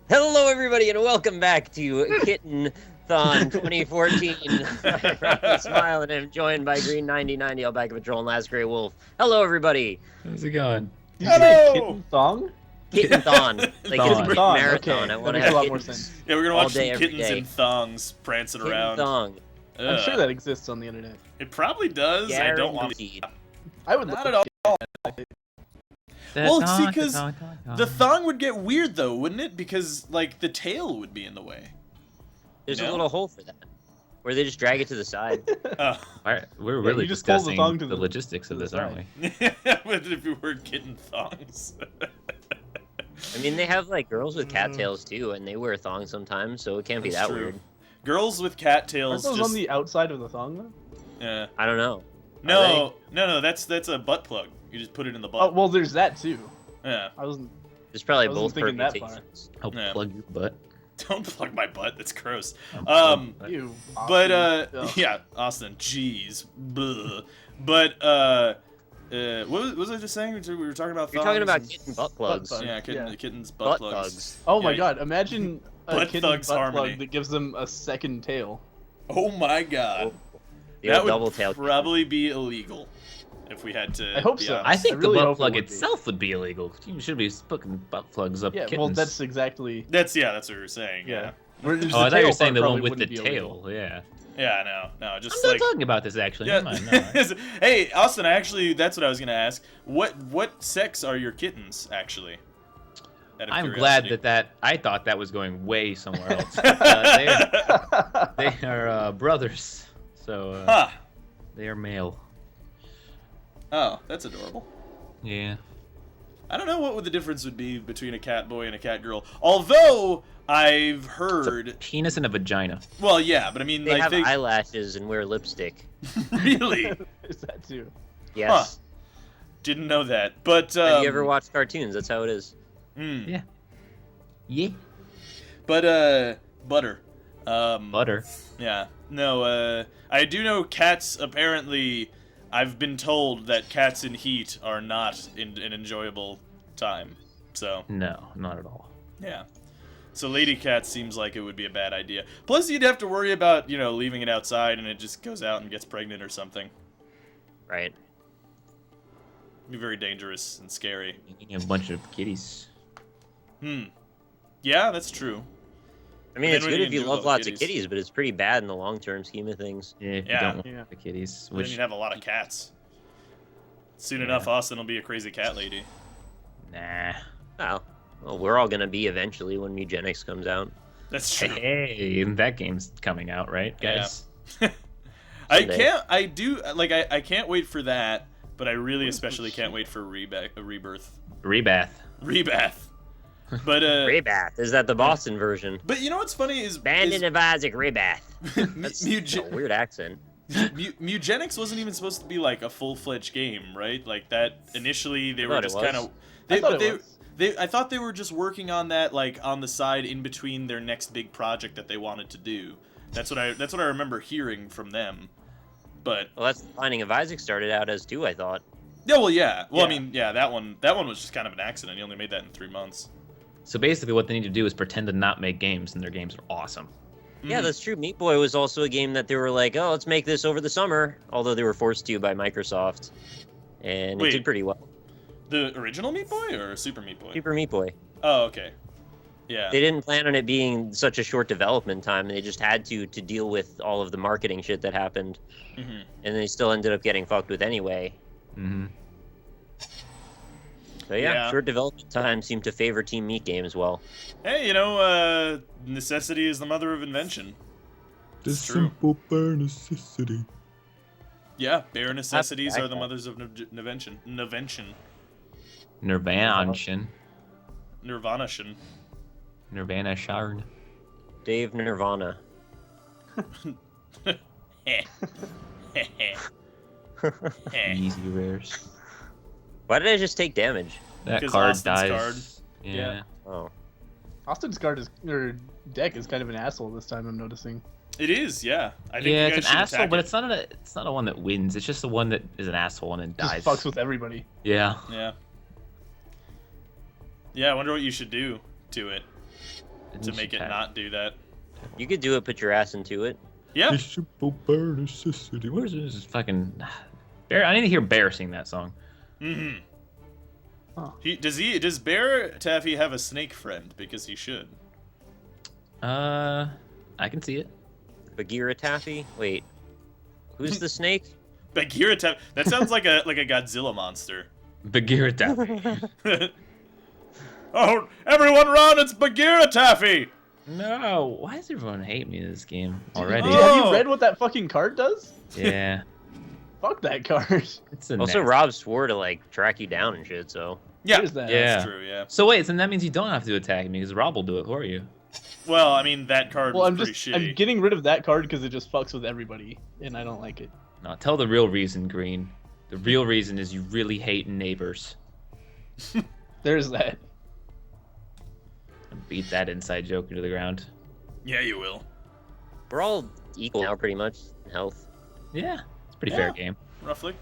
Hello, everybody, and welcome back to Kitten Thon 2014. I'm RockLeeSmile, and I'm joined by Green 9090, Alpaca Patrol, and Last Grey Wolf. Hello, everybody. How's it going? Did you say kitten thong? Kitten Thon, like it's a kitten Thon, marathon. okay. I want to That makes have a lot more kittens sense. Yeah, we're gonna all watch day, some every kittens day. in thongs prancing Kitten around. Thong. I'm sure that exists on the internet. It probably does. I don't want to. Guaranteed. I would Not love at all. Well, see, because the thong would get weird though, wouldn't it? Because like the tail would be in the way. There's No? a little hole for that, where they just drag it to the side. Oh, We're really you just pull the discussing thong to the the- logistics of to the this, aren't side. we? but if we were kitten thongs. I mean, they have like girls with cattails too, and they wear thongs sometimes, so it can't be That's that true. weird. Girls with Aren't cattails those just. on the outside of the thong though? Yeah. I don't know. No, that's a butt plug. You just put it in the butt. Oh well, there's that too. Yeah. I wasn't. There's probably I wasn't both thinking that far. permutations. I'll Yeah. plug your butt. Don't plug my butt. That's gross. I'll plug your Ew. But Austin. Ugh. yeah, Austin. Jeez. Bleh. But what was I just saying? We were talking about. You're talking thongs about and- kitten butt plugs. plugs. Yeah, Yeah. kittens Butt butt plugs. plugs. Oh my Yeah. god! Imagine a Butt kitten thugs butt harmony. plug that gives them a second tail. Oh my god. The That old would double tail. probably be illegal if we had to. I hope be so. honest. I think really the hope butt it plug would be. itself would be illegal. You should be putting butt plugs up Yeah. kittens. Well, that's exactly. That's what we were saying. Yeah. Yeah. Whereas Oh, I thought you tail were saying part the one probably with the wouldn't be illegal. tail. Yeah. Yeah. No. Just I'm like. not talking about this actually. Yeah. Never mind. No, Hey, Austin. Actually, that's what I was gonna ask. What sex are your kittens actually? Out of I'm glad curiosity. that I thought that was going way somewhere else. They are brothers, so Huh. they are male. Oh, that's adorable. Yeah. I don't know what the difference would be between a cat boy and a cat girl. Although I've heard, Penis and a vagina. well, yeah, but I mean, They like have they eyelashes and wear lipstick. really Is that too? Yes. didn't know that. But Have you ever watched cartoons? That's how it is. Yeah. Yeah. But butter. Butter. Yeah. No. I do know cats. Apparently, I've been told that cats in heat are not an enjoyable time. So No, not at all. yeah. So lady cat seems like it would be a bad idea. Plus, you'd have to worry about leaving it outside and it just goes out and gets pregnant or something. Right. It'd be very dangerous and scary. Eating a bunch of kitties. Yeah, that's true. I mean, Then it's what good do if you you do love with lots of kitties? kitties, but it's pretty bad in the long-term scheme of things. Yeah, if Yeah. you don't want Yeah. the kitties. Then Which, you'd have a lot of cats. Soon enough, Austin will be a crazy cat lady. nah. Well, we're all gonna be eventually when eugenics comes out. That's true. Hey, that game's coming out, right, Yeah. guys? Someday. I can't wait for that, but I really especially can't wait for Rebirth. Rebath. Rebath. But, Rebath. Is that the Boston version? but you know what's funny is... Bandit of Isaac Rebath. That's Muge- a weird accent. Mugenics wasn't even supposed to be like a full-fledged game, right? Like that initially they were thought it just was. kind of I thought they were just working on that like on the side in between their next big project that they wanted to do. That's what I remember hearing from them. But Well, that's Binding of Isaac started out as too, I thought. yeah, well yeah. Well, I Yeah. mean, yeah, that one was just kind of an accident. He only made that in 3 months. So basically, what they need to do is pretend to not make games, and their games are awesome. Yeah, that's true. Meat Boy was also a game that they were like, oh, let's make this over the summer, although they were forced to by Microsoft. And Wait. it did pretty well. The original Meat Boy or Super Meat Boy? Super Meat Boy. Oh, okay. Yeah. They didn't plan on it being such a short development time. They just had to deal with all of the marketing shit that happened. Mhm. And they still ended up getting fucked with anyway. Mm-hmm. So yeah, Yeah. short development time seemed to favor Team Meat games well. Hey, necessity is the mother of invention. The It's true. simple bare necessity. Yeah, bare necessities are the accurate. mothers of invention. Nirvana. Nirvana-shin. Nirvana Sharn. Dave Nirvana. Easy rares. Why did I just take damage? That 'Cause card Austin's dies. card. Yeah. Yeah. Oh. Austin's card deck is kind of an asshole this time. I'm noticing. It is, yeah. I think Yeah, you guys it's an should asshole, attack but it. it's not a one that wins. It's just the one that is an asshole and then Just dies. fucks with everybody. Yeah. Yeah. Yeah, I wonder what you should do to it. to make it not do that. You could do it. Put your ass into it. Yeah. Where's this fucking Bear? I need to hear Bear sing that song. Mm-hmm. Huh. Does Bear Taffy have a snake friend? Because he should. I can see it. Bagheera Taffy. Wait, who's the snake? Bagheera Taffy. That sounds like a Godzilla monster. Bagheera Taffy. Oh, everyone run! It's Bagheera Taffy. No, why does everyone hate me in this game already? Have you read what that fucking card does? Yeah. Fuck that card. It's a Also, nasty- Rob swore to like track you down and shit. So Yeah, There's that. Yeah. that's true. Yeah. So wait, so that means you don't have to attack me because Rob will do it for you. Well, I mean that card Well, was I'm pretty just shitty. I'm getting rid of that card because it just fucks with everybody, and I don't like it. No, tell the real reason, Green. The real reason is you really hate neighbors. There's that. And beat that inside joke into the ground. Yeah, you will. we're all equal now, pretty much in health. Yeah, it's a pretty fair Yeah. game. Roughly.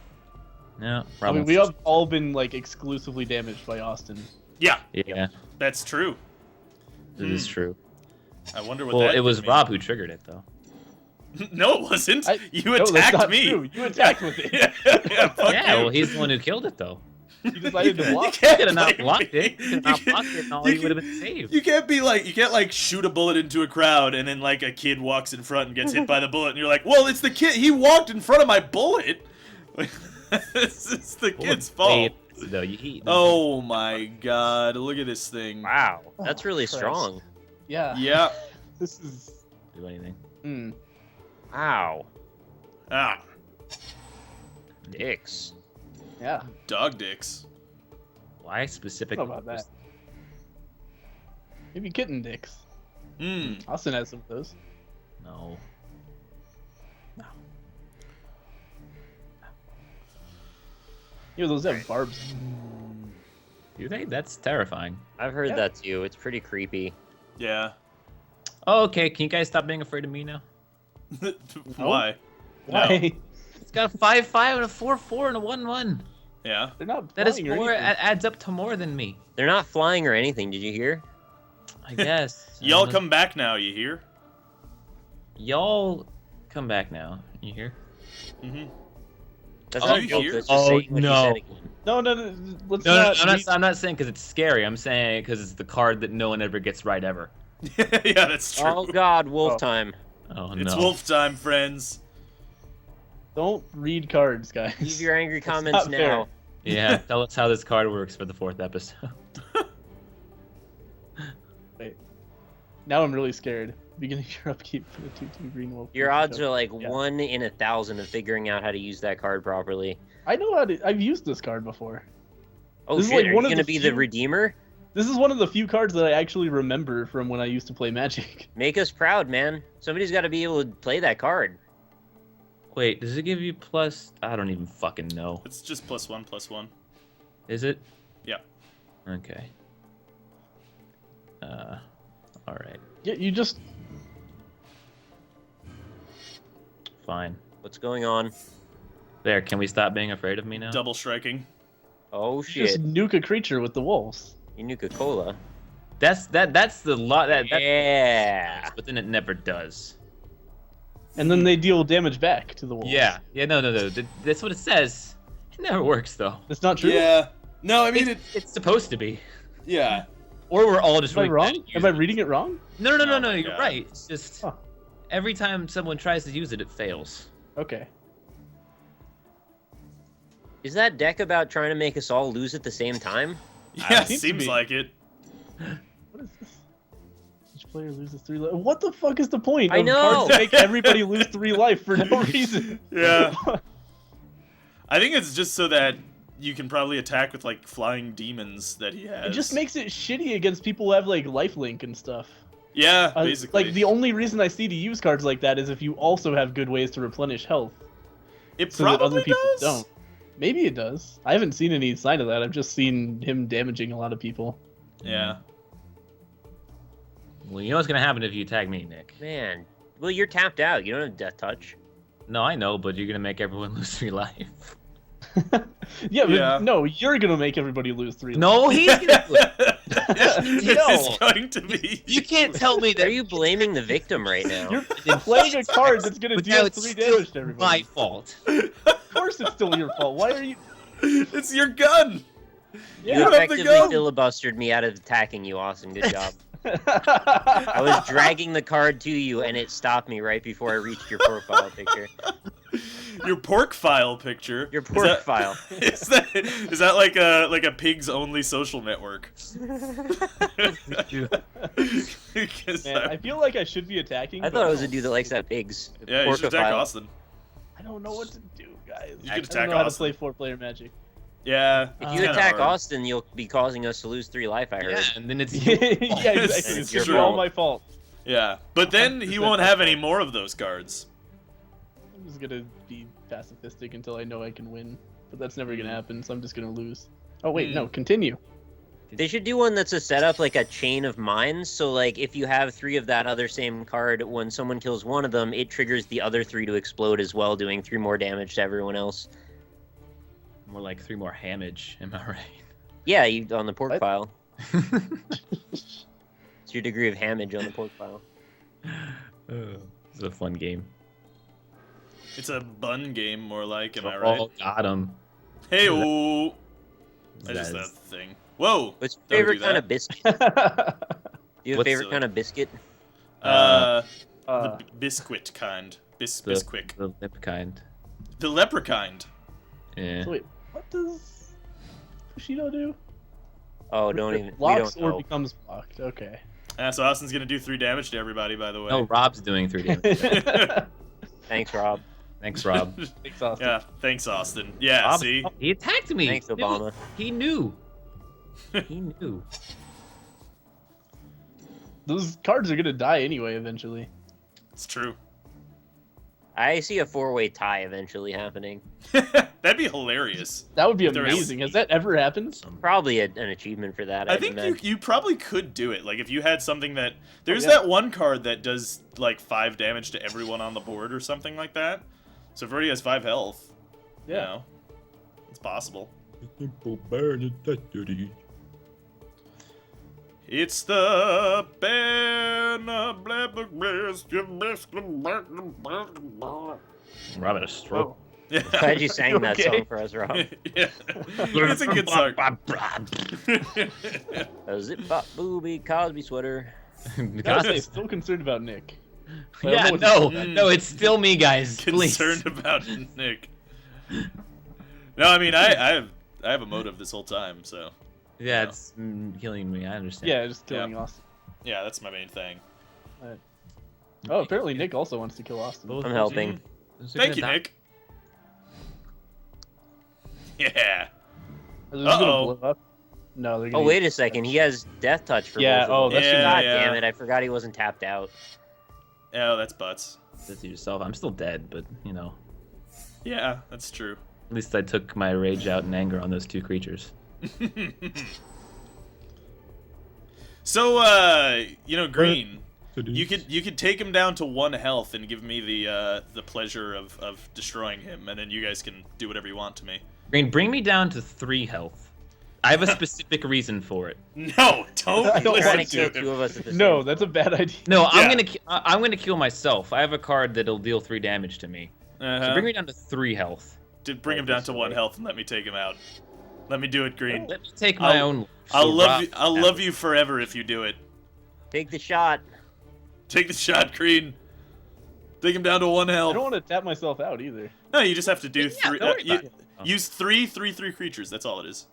No, I mean, we have all been like exclusively damaged by Austin. Yeah, Yeah, that's true. this is true. I wonder what Well, that it was could mean. Rob who triggered it, though. No, it wasn't. You No, that's attacked not me. true. You attacked with it. yeah, fuck Yeah, you. well, he's the one who killed it, though. You decided to You block. can't Could have not blame blocked me. it. Could have not blocked it, and all he would have been saved. You can't shoot a bullet into a crowd and then like a kid walks in front and gets hit by the bullet and you're like, well, it's the kid. He walked in front of my bullet. It's the kid's fault. Wait, though, Oh my god! Look at this thing. Wow, that's Oh, really Christ. strong. Yeah. Yeah. This is. do anything. Mm. Wow, Ah, dicks. Yeah. dog dicks. Why I specific? don't know about that. Maybe kitten dicks. Hmm. Austin has some of those. No. Yeah, those have barbs. Do they? That's terrifying. I've heard Yeah. that too. It's pretty creepy. Yeah. Oh, okay. Can you guys stop being afraid of me now? Why? Why? It's got a 5-5 and a 4-4 and a 1-1. Yeah. They're not. That is flying or more. anything. Adds up to more than me. They're not flying or anything. Did you hear? I guess. Y'all come back now. You hear? Y'all come back now. You hear? Mm-hmm. That's Oh, not you joke, hear? that's just Oh, saying what you no. said again. No, let's No, not. I'm not saying because it's scary. I'm saying because it's the card that no one ever gets right ever. Yeah, that's true. Oh God, wolf Oh. time. Oh It's no. wolf time, friends. Don't read cards, guys. Leave your angry It's comments not fair. now. Yeah. Tell us how this card works for the 4th episode. Wait. Now I'm really scared. Beginning your upkeep for the 2/2 green wolf. Your odds are like Yeah. 1 in 1,000 of figuring out how to use that card properly. I know how to. I've used this card before. Oh This is shit, like are one you of gonna the be the few- redeemer? This is one of the few cards that I actually remember from when I used to play Magic. Make us proud, man. Somebody's got to be able to play that card. Wait, does it give you plus? I don't even fucking know. It's just +1/+1. Is it? Yeah. Okay. All right. Yeah, you just. Fine. What's going on? There. Can we stop being afraid of me now? Double striking. Oh Just shit, nuke a creature with the wolves. Nuka-Cola. That's the lot. That Yeah. but then it never does. And then they deal damage back to the wolves. Yeah. Yeah. No. That's what it says. It never works though. That's not true? Yeah. No, I mean It's supposed to be. Yeah. Or we're all just Am I really wrong? bad at Am I using it. reading it wrong? No. Oh my You're God. right. It's just Huh. every time someone tries to use it, it fails. Okay. Is that deck about trying to make us all lose at the same time? Yeah, seems to seems be. like it. What is this? Each player loses 3 life. What the fuck is the point? I of know! Cards to make everybody lose 3 life for no reason. Yeah. I think it's just so that you can probably attack with like flying demons that he has. It just makes it shitty against people who have like lifelink and stuff. Yeah, basically. Like the only reason I see to use cards like that is if you also have good ways to replenish health, it so that probably other people does. don't. Maybe it does. I haven't seen any sign of that. I've just seen him damaging a lot of people. Yeah. Well, you know what's gonna happen if you attack me, Nick. Man, well you're tapped out. You don't have death touch. No, I know, but you're gonna make everyone lose 3 life. Yeah, but Yeah. no, you're gonna make everybody lose 3 lives. No, he's gonna do it. It's going to be. You can't tell me Are that you blaming the victim right now? You're playing a card that's gonna but deal now it's 3 still damage to everybody. my fault. Of course it's still your fault. Why are you... It's your gun. You have the effectively gun. filibustered me out of attacking you, Austin. Good job. I was dragging the card to you, and it stopped me right before I reached your profile picture. Your pork file picture. Your pork file. Is that like a pigs only social network? Because Man, I feel like I should be attacking. I but thought it was a dude that likes that pigs. yeah, you should attack Porkophile. Austin. I don't know what to do, guys. You I could don't attack know how to Austin. play 4-player Magic. Yeah. If it's you kinda attack hard. Austin, you'll be causing us to lose 3 life, I heard. Yeah, and then it's Yeah, exactly. It's It's your just all fault. my fault. Yeah, but then he won't have any more of those cards. I'm just gonna be pacifistic until I know I can win. But that's never gonna happen, so I'm just gonna lose. Oh wait, no, continue. They should do one that's a setup like a chain of mines. So, like, if you have 3 of that other same card, when someone kills one of them, it triggers the other 3 to explode as well, doing 3 more damage to everyone else. more like 3 more hamage. Am I right? Yeah, you on the pork What? file. It's your degree of hamage on the pork file. It's a fun game. It's a bun game, more like. Am I right? Oh, got him. Hey, oh! I That just that is- thing. Whoa! What's your Don't favorite do kind that. of biscuit? Do you have a What's favorite silly? kind of biscuit? The biscuit kind. Bisquick. The lip kind. The leprechaun. Yeah. So wait, what does Bushido do? Oh, don't It even. We blocks don't or know. becomes blocked. Okay. So Austin's gonna do 3 damage to everybody, by the way. No, Rob's doing 3 damage. Thanks, Rob. Thanks, Rob. Thanks, Austin. Yeah, thanks, Austin. Yeah, Rob, see? he attacked me. Thanks, Obama. He knew. He knew. Those cards are gonna die anyway eventually. It's true. I see a 4-way tie eventually happening. That'd be hilarious. That would be There is- amazing. Has that ever happened? Probably an achievement for that. I I'd think imagine. you probably could do it. Like, if you had something that... There's yeah. that one card that does, like, 5 damage to everyone on the board or something like that. So if already has 5 health, you know, it's possible. It's the banner, Rob had a stroke. Yeah. Glad you sang that Okay. song for us, Rob. Yeah. It's a good song. A zip bop booby Cosby sweater. Gotta say, still concerned about Nick. I don't Yeah, know what to no, do. no, it's still me, guys. Please. Concerned about Nick. No, I mean, I have a motive this whole time, so Yeah, it's killing me. I understand. Yeah, just killing Austin. yeah, that's my main thing. Oh, apparently Nick also wants to kill Austin. Both I'm of helping. you- those are Thank gonna you, die. Nick. Yeah. Are they just gonna Uh-oh. blow up? No, they're gonna. Oh, wait a second. He has death touch for Yeah, both of oh, them. that's Yeah, God yeah. damn it. I forgot he wasn't tapped out. Oh, that's butts. That's yourself. I'm still dead, but you know, Yeah, that's true. at least I took my rage out and anger on those 2 creatures. So, Green, you could take him down to 1 health and give me the pleasure of destroying him, and then you guys can do whatever you want to me. Green, bring me down to 3 health. I have a specific reason for it. No, don't I don't He's trying listen to kill to 2 him. of us at the same No, time. that's a bad idea. No, Yeah. I'm gonna kill myself. I have a card that'll deal 3 damage to me. Uh-huh. So bring me down to 3 health. Bring him down to 1 health and let me take him out. Let me do it, Green. Let me take my I'll- own. life, I'll so love Rob you. I'll can love have you forever if you do it. Take the shot. Take the shot, Green. Take him down to 1 I health. don't want to tap myself out either. No, you just have to do Yeah, 3. don't worry about it. Use 3 creatures. That's all it is.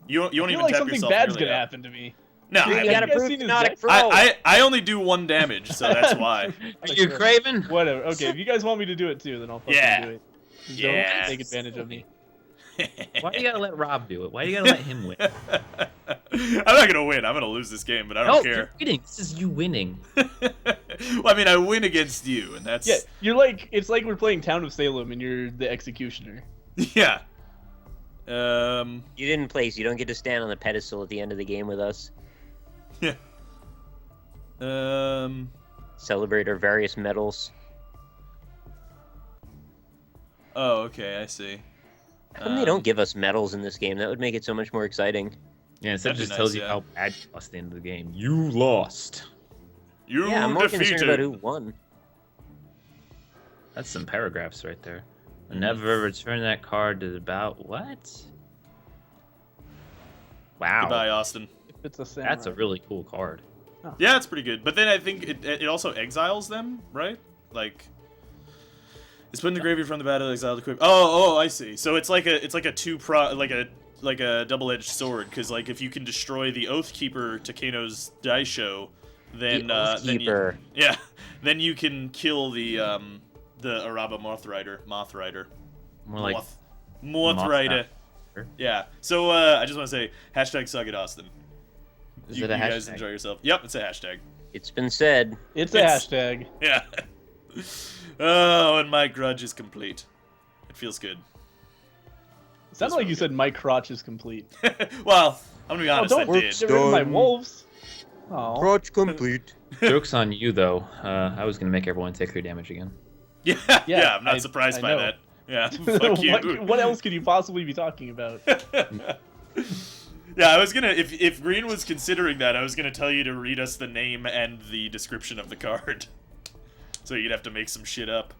You won't I feel even like tap something yourself bad's nearly gonna out. happen to me. No, Dude, I, You gotta guys prove seen you're his not a deck? pro. I only do 1 damage, so that's why. Are you Craven? Whatever. Okay, if you guys want me to do it too, then I'll fucking Yeah. do it. Just Yeah. Don't take advantage of me. Why do you gotta let Rob do it? Why do you gotta let him win? I'm not gonna win. I'm gonna lose this game, but I No, don't you're care. winning. This is you winning. Well, I mean, I win against you, and that's Yeah, you're like it's like we're playing Town of Salem and you're the executioner. yeah. You didn't place. You don't get to stand on the pedestal at the end of the game with us. Yeah. Celebrate our various medals. Oh, okay, I see. How come they don't give us medals in this game? That would make it so much more exciting. Yeah, instead it That'd be just tells nice, you yeah. how bad you lost at the end of the game. You lost. You Yeah, I'm more concerned defeated. about who won. That's some paragraphs right there. Never return that card to about what? Wow. Goodbye, Austin. If it's a samurai. That's a really cool card. Yeah, it's pretty good. But then I think it also exiles them, right? Like, it's put in the graveyard from the battle, exiled, equipped. Oh, I see. So it's like a double-edged sword, because like if you can destroy the Oathkeeper Takeno's Daisho, then Oathkeeper. then you can kill the Araba Moth Rider. More like Moth Moth Rider. Rider. Yeah. So I just want to say suck it, Austin. Is You it a guys hashtag? enjoy yourself. Yep, it's a hashtag. It's been said. It's a It's- hashtag. Yeah. Oh, and my grudge is complete. It feels good. It sounded like you said my crotch is complete. Well, I'm gonna be honest, don't that did. get rid of my Done. wolves. Oh. Crotch complete. Joke's on you though. I was gonna make everyone take 3 damage again. Yeah, Yeah, I'm not I- surprised I by know. that. Yeah, fuck you. What else could you possibly be talking about? Yeah, I was gonna, if Green was considering that, I was gonna tell you to read us the name and the description of the card. So you'd have to make some shit up.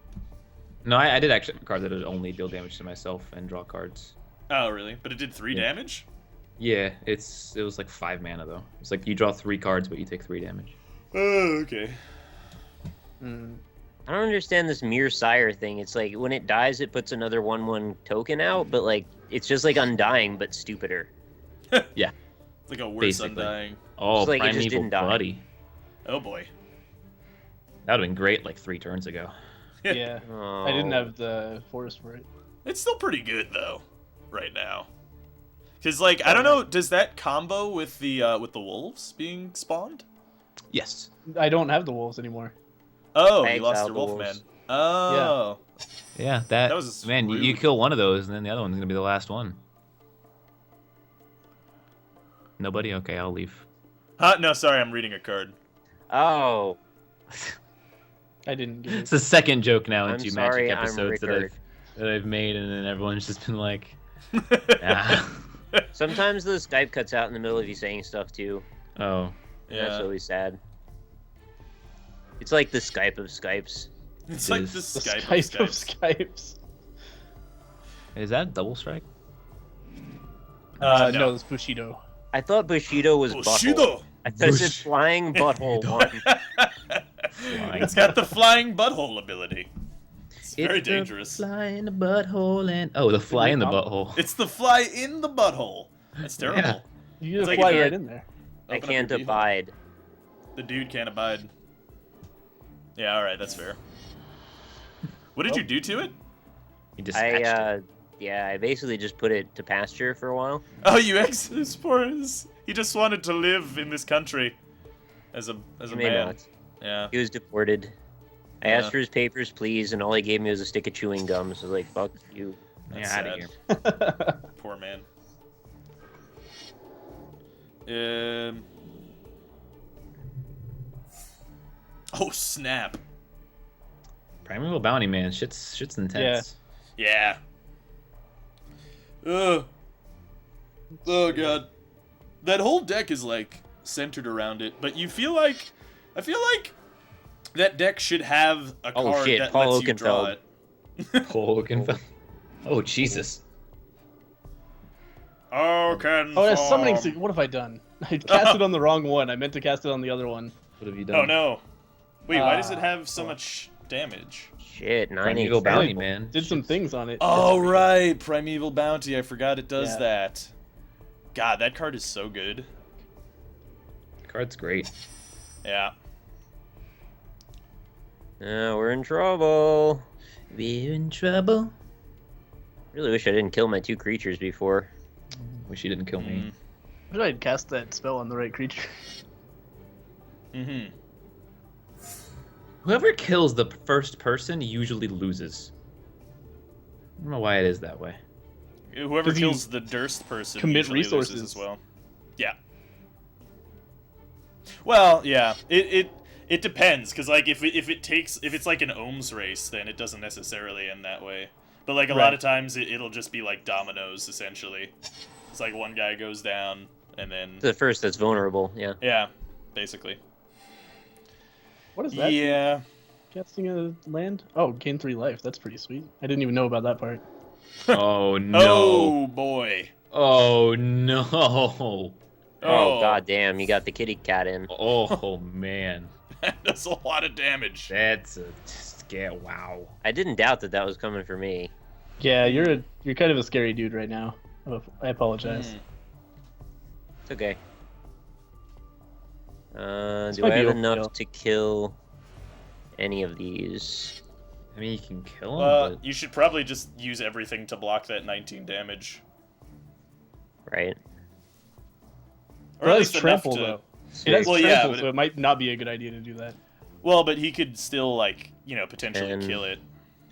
No, I did actually have a card that would only deal damage to myself and draw cards. Oh, really? But it did 3 Yeah. damage? Yeah, it was like 5 mana though. It's like you draw 3 cards, but you take 3 damage. Oh, okay. Mm. I don't understand this Mere Sire thing. It's like when it dies, it puts another 1/1 token out, but like it's just like Undying, but stupider. Yeah. It's like a worse Basically. Undying. Oh, It's like it just Primeval didn't die. Buddy. Oh boy. That would have been great like 3 turns ago. Yeah. I didn't have the forest for it. It's still pretty good though, right now. Cause like I don't know, does that combo with the wolves being spawned? Yes. I don't have the wolves anymore. Oh, I you lost exiled your the wolf man. wolves. Oh. Yeah, that was man, you rude. kill one of those, and then the other one's gonna be the last one. Nobody? Okay, I'll leave. Huh? No, sorry, I'm reading a card. Oh, I didn't get It's it. the second joke now in I'm 2 sorry, Magic I'm episodes Rickard. that I've made, and then everyone's just been like, ah. sometimes the Skype cuts out in the middle of you saying stuff too. Oh. And That's Yeah. always sad. It's like the Skype of Skypes. It's It like is. the The Skype Skype of of Skypes. Skypes. Is that double strike? No. No, it's Bushido. I thought Bushido was butthole. Bushido! I thought it said flying butthole one. It's got the flying butthole ability. It's very It's the dangerous. Fly in the butthole and the fly in the butthole. It's the fly in the butthole. That's terrible. Yeah. You It's just like fly if you right had- in there. I Open up can't your beehole. abide. The dude can't abide. Yeah, alright, that's fair. What did you do to it? You dispatched it. I basically just put it to pasture for a while. Oh, you this poor he just wanted to live in this country as a He may man. not. Yeah. He was deported. I Yeah. asked for his papers, please, and all he gave me was a stick of chewing gum. So I was like, fuck you. That's Yeah, out of sad. here. Poor man. Oh snap! Primeval Bounty, man. Shit's intense. Yeah. Ugh. Oh god. That whole deck is like centered around it, but I feel like that deck should have a Oh, card shit, that Paul lets you draw Oakenfeld. it. Oakenfeld. Oh Jesus. Oh, that's summoning. What have I done? I cast it on the wrong one. I meant to cast it on the other one. What have you done? Oh no. Wait, why does it Ah, have so fuck. much damage? Shit, 9 Primeval 8 Bounty, Really man. Did some things on it. Oh right, Primeval Bounty. I forgot it does Yeah. that. God, that card is so good. Card's great. Yeah. We're in trouble. We're in trouble. Really wish I didn't kill my 2 creatures before. Wish you didn't kill me. Should I cast that spell on the right creature? Mm-hmm. Whoever kills the first person usually loses. I don't know why it is that way. Whoever Does he kills the Durst person commit usually loses resources? as well. Yeah. Well, yeah. It depends, because like if it's like an Ohms race, then it doesn't necessarily end that way. But like a lot of times it'll just be like dominoes essentially. It's like one guy goes down and then The first that's vulnerable, yeah. yeah, basically. What is that? Yeah. Casting a land? Oh, gain 3 life. That's pretty sweet. I didn't even know about that part. Oh no. Oh boy. Oh no. Oh, god damn, you got the kitty cat in. Oh man. That's a lot of damage. That's a scare. Wow. I didn't doubt that that was coming for me. Yeah, you're kind of a scary dude right now. Oh, I apologize. It's okay. This Do might I be have overkill. enough to kill any of these? I mean, you can kill him, but You should probably just use everything to block that 19 damage. Right. Or It at has least trample, enough to... though. It has Well, yeah, trample, but so it might not be a good idea to do that. Well, but he could still, like, you know, potentially 10, kill it.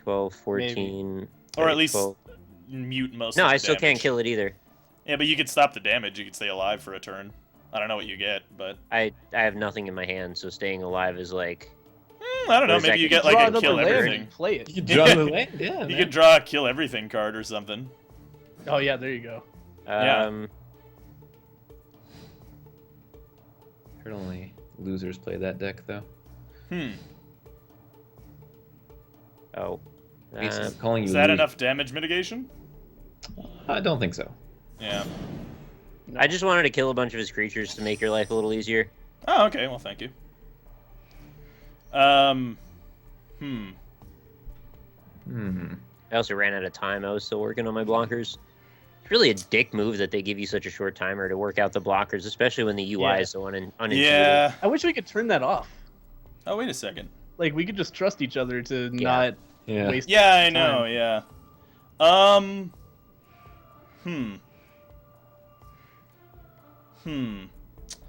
12, 14... Or at least 12. mute most No, of the I still can't damage. kill it either. Yeah, but you could stop the damage. You could stay alive for a turn. I don't know what you get, but... I have nothing in my hand, so staying alive is like... I don't know, Whereas I maybe you could get, like, Draw a another kill land everything. and play it. you can draw the land. Yeah. You man. could draw a kill everything card or something. Oh yeah, there you go. Yeah. Heard only losers play that deck, though. Oh. I'm calling you. Is that loser. enough damage mitigation? I don't think so. Yeah. I just wanted to kill a bunch of his creatures to make your life a little easier. Oh, okay. Well, thank you. I also ran out of time. I was still working on my blockers. It's really a dick move that they give you such a short timer to work out the blockers, especially when the UI is so unintuitive. Yeah. I wish we could turn that off. Oh, wait a second. Like we could just trust each other to not Yeah. waste. Yeah, I know, time. yeah.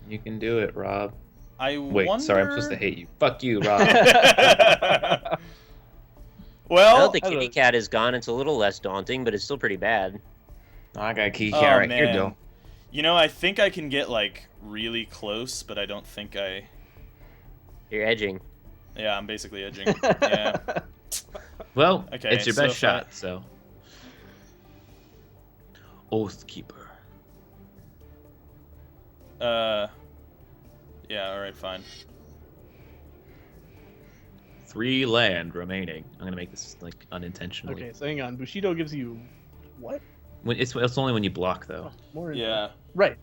You can do it, Rob. I Wait, wonder... sorry, I'm supposed to hate you. Fuck you, Rob. Now Well, that the kitty cat is gone, it's a little less daunting, but it's still pretty bad. I got a key oh, cat right man. here, though. You know, I think I can get, like, really close, but I don't think I... You're edging. Yeah, I'm basically edging. Yeah. Well, Okay, it's your so best if I- shot, so. Oathkeeper. Yeah, alright, fine. 3 land remaining. I'm gonna make this like unintentionally. Okay, so hang on. Bushido gives you what? When it's only when you block though. More. Yeah. Right.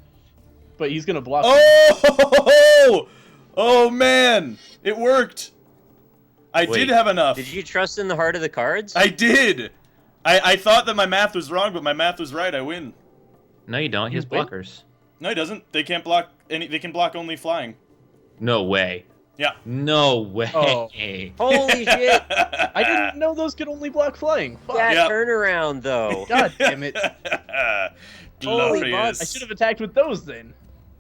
But he's gonna block. Oh! Oh, man! It worked! I Wait, did have enough. Did you trust in the heart of the cards? I did! I thought that my math was wrong, but my math was right. I win. No, you don't. He has You win? blockers. No, he doesn't. They can't block any. They can block only flying. No way. Yeah. No way. Oh. Holy shit! I didn't know those could only block flying. Fuck. That Yep. turnaround, though. God damn it. Holy Glorious. I should have attacked with those then.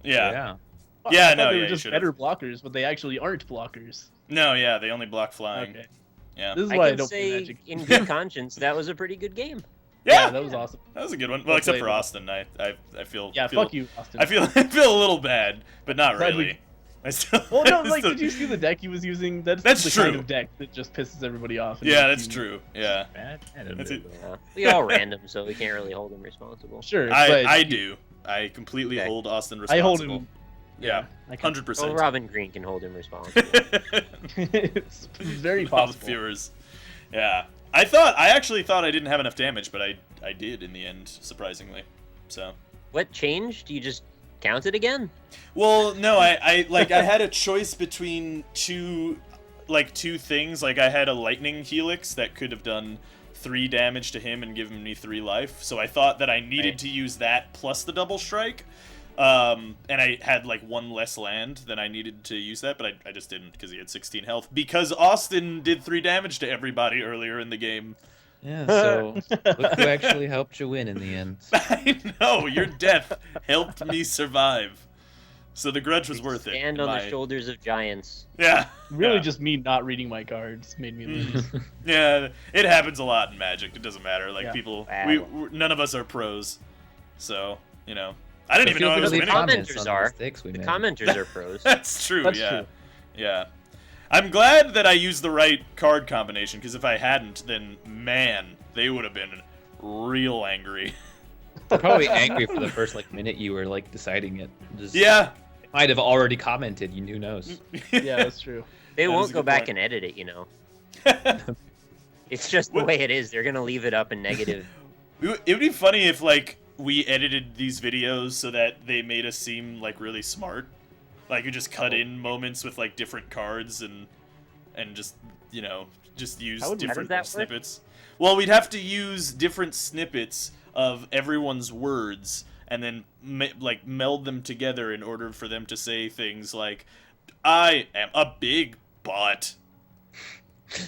Yeah. Fuck, Yeah, I thought no, they yeah, were you just should've. better blockers, but they actually aren't blockers. No, yeah, they only block flying. Okay. Yeah. This is I why I can don't play say, Magic. in good conscience, that was a pretty good game. Yeah, that was awesome. that was a good one. Well, Well except played, for man. Austin, I feel. Yeah, feel, fuck you, Austin. I feel a little bad, but not Glad we- really. I still. Well, no, I like, still- did you see the deck he was using? That's the That's kind true. of deck that just pisses everybody off. and Yeah, makes that's you- true. Yeah. That's it. Yeah. We all random, so we can't really hold him responsible. Sure, but I do. I completely Okay. hold Austin I responsible. hold him. Yeah, I can- 100%. Well, Robin Green can hold him responsible. it's very All the possible. viewers. Yeah. I actually thought I didn't have enough damage, but I did in the end, surprisingly. So. What changed? You just counted again? Well, no, I had a choice between two things. Like I had a lightning helix that could have done 3 damage to him and given me 3 life. So I thought that I needed to use that plus the double strike. And I had like 1 less land than I needed to use that, but I just didn't because he had 16 health. Because Austin did 3 damage to everybody earlier in the game. Yeah, so look who actually helped you win in the end. I know, your death helped me survive. So the grudge was worth it. Stand in on my- the shoulders of giants. Yeah. Really, yeah. just me not reading my cards made me lose. Yeah, it happens a lot in Magic. It doesn't matter. Like Yeah. people, Wow. none of us are pros, so you know. I didn't even know I Feel was free to winning. leave comments Commenters on the are. mistakes we The made. commenters are pros. That's true. That's yeah, true. yeah. I'm glad that I used the right card combination because if I hadn't, then man, they would have been real angry. They're probably angry for the first minute you were deciding it. Yeah. They might have already commented. Who knows? Yeah, that's true. They That is won't a go good back point. and edit it, It's just the way it is. They're gonna leave it up in negative. It would be funny if we edited these videos so that they made us seem really smart. You just cut in moments with different cards and just just use different snippets. Well, we'd have to use different snippets of everyone's words and then meld them together in order for them to say things like, "I am a big butt."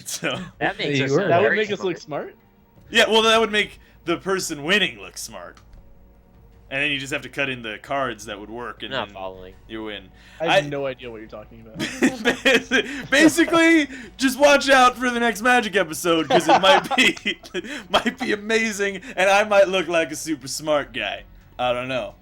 So That makes us That would very make us smart. look smart? yeah, well, that would make the person winning look smart. And then you just have to cut in the cards that would work, and Not then following. you win. I have no idea what you're talking about. Basically, just watch out for the next Magic episode because it might be amazing, and I might look like a super smart guy. I don't know.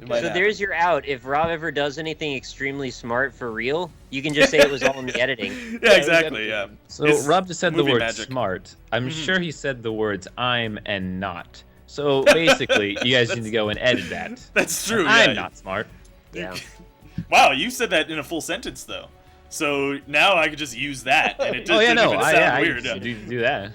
It might So happen. there's your out. If Rob ever does anything extremely smart for real, you can just say it was all in the editing. Yeah, exactly. Yeah. So It's Rob just said the movie word magic. smart. I'm sure he said the words I'm and not. So basically, you guys need to go and edit that. That's true. I'm yeah. not smart. Yeah. Wow, you said that in a full sentence though. So now I could just use that, and it just Oh yeah, didn't no, even I sound weird. do that.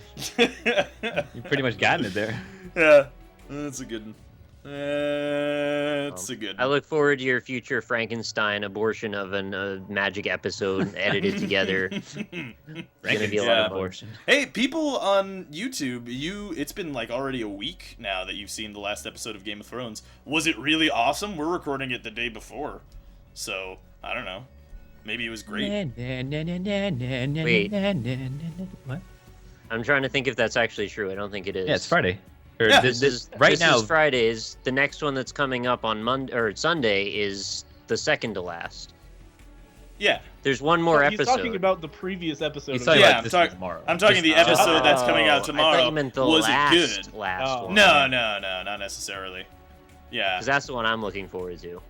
You pretty much gotten it there. Yeah, that's a good one. That's a good I one. look forward to your future Frankenstein abortion of a Magic episode edited together. It's gonna be a lot Yeah. of fun. Abortion. Hey, people on YouTube, it's been already a week now that you've seen the last episode of Game of Thrones. Was it really awesome? We're recording it the day before, so I don't know. Maybe it was great. Wait. What? I'm trying to think if that's actually true. I don't think it is. Yeah, it's Friday. Or Yeah. this This right this now. is Fridays. The next one that's coming up on Monday or Sunday is the second to last. Yeah, There's one more He's episode. talking about the previous episode. He's of talking Yeah, about I'm this talking- tomorrow. I'm talking the episode that's coming out I tomorrow. thought you meant the Was last, it good? last one. No, not necessarily. Yeah, Because that's the one I'm looking forward to.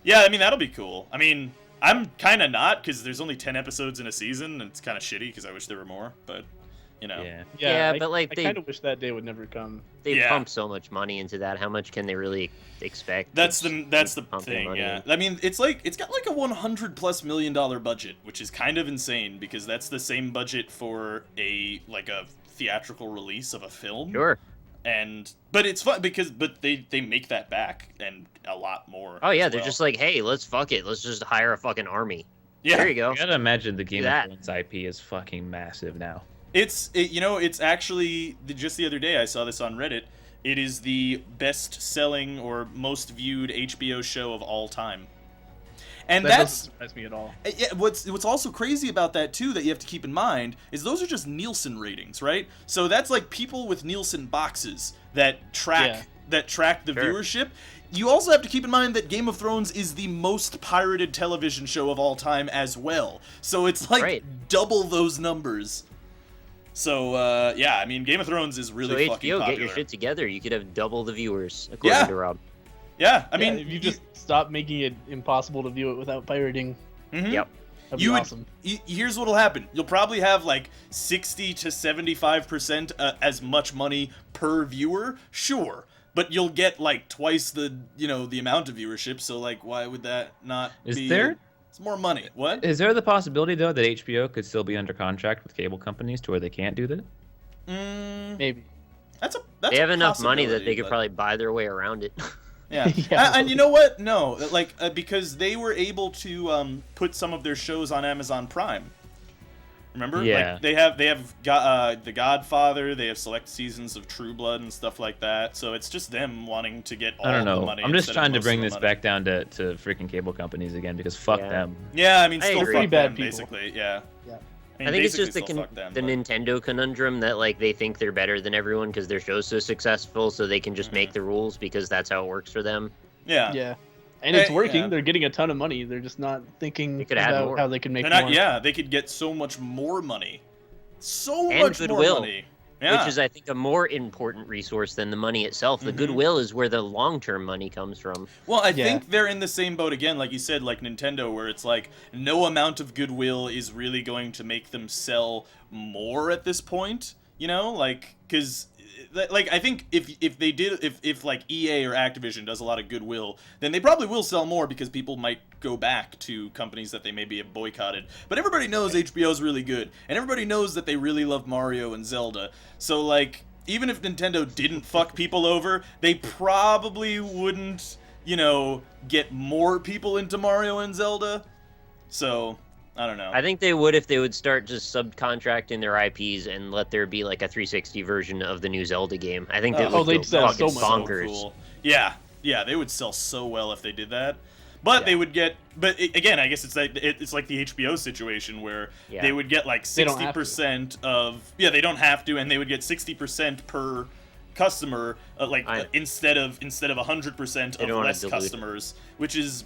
yeah. I mean, that'll be cool. I mean, I'm kind of not because there's only 10 episodes in a season, and it's kind of shitty because I wish there were more. But Yeah. Yeah, I, but, I they- kind of wish that day would never come. They Yeah. pump so much money into that. How much can they really expect? That's to the keep pumping thing. money Yeah, in? I mean, it's got a $100+ million budget, which is kind of insane because that's the same budget for a theatrical release of a film. Sure. But it's fun because they make that back and a lot more. Oh yeah, as they're well. just like, hey, let's fuck it. Let's just hire a fucking army. Yeah. There you go. You gotta imagine the Game that. of Thrones IP is fucking massive now. It's actually just the other day I saw this on Reddit. It is the best-selling or most viewed HBO show of all time. And That that's doesn't surprise me at all. yeah, what's also crazy about that too that you have to keep in mind is those are just Nielsen ratings, right? So that's people with Nielsen boxes that track the Sure. viewership. You also have to keep in mind that Game of Thrones is the most pirated television show of all time as well. So it's Right. double those numbers. So yeah, I mean Game of Thrones is really so fucking HBO, popular. get your shit together. You could have double the viewers, according Yeah. to Rob. Yeah, I I mean mean, if you just stop making it impossible to view it without pirating, mhm. Yep. that'd be You would- awesome. Here's what'll happen. You'll probably have 60 to 75% as much money per viewer, sure, but you'll get twice the the amount of viewership. So why would that not Is be? there- It's more money. What? Is there the possibility though that HBO could still be under contract with cable companies to where they can't do that? Maybe. That's They have enough money that they could but- probably buy their way around it. Yeah, Yeah. and you know what? No, because they were able to put some of their shows on Amazon Prime. Remember? Yeah. They have The Godfather. They have select seasons of True Blood and stuff like that. So it's just them wanting to get all I don't the know. money. I'm just instead of trying to most bring of the this money. back down to freaking cable companies again because fuck Yeah. them. Yeah, I mean, I still agree. fuck Pretty bad them, people. basically. Yeah. Yeah. I think it's just basically the still fuck them, the but- Nintendo conundrum that they think they're better than everyone because their show's so successful, so they can just Mm-hmm. make the rules because that's how it works for them. Yeah. Yeah. And it's working. yeah. They're getting a ton of money. They're just not thinking They could add about more. how they can make They're not. more. Yeah, they could get so much more money. So And much more goodwill, money. Yeah. Which is, I think, a more important resource than the money itself. The Mhm. goodwill is where the long-term money comes from. Well, I Yeah. think they're in the same boat again, like you said, like Nintendo, where it's no amount of goodwill is really going to make them sell more at this point. Because like I think if like EA or Activision does a lot of goodwill, then they probably will sell more because people might go back to companies that they maybe have boycotted. But everybody knows HBO's really good, and everybody knows that they really love Mario and Zelda. So like, even if Nintendo didn't fuck people over, they probably wouldn't, get more people into Mario and Zelda. So I don't know. I think they would if they would start just subcontracting their IPs and let there be like a 360 version of the new Zelda game. I think that would they'd go sell fucking so much. bonkers. So cool. Yeah, they would sell so well if they did that. But they would get. But again, I guess it's like the HBO situation where they would get like 60% of. Yeah, they don't have to, and they would get 60% per customer, instead of 100% of less customers, which is,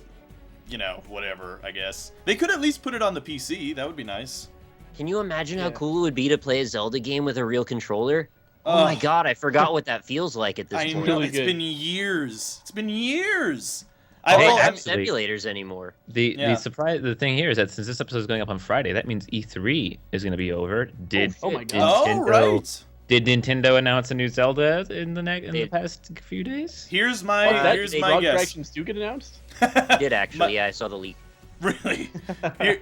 whatever. I guess they could at least put it on the PC. That would be nice. Can you imagine how cool it would be to play a Zelda game with a real controller? Oh my god, I forgot what that feels like at this point. I know, it's been years. It's been years. I don't have simulators anymore. The thing here is that since this episode is going up on Friday, that means E3 is going to be over. My god! Did Nintendo announce a new Zelda in the past few days? Here's my guess. Directions do get announced? Did actually? Yeah, I saw the leak. Really?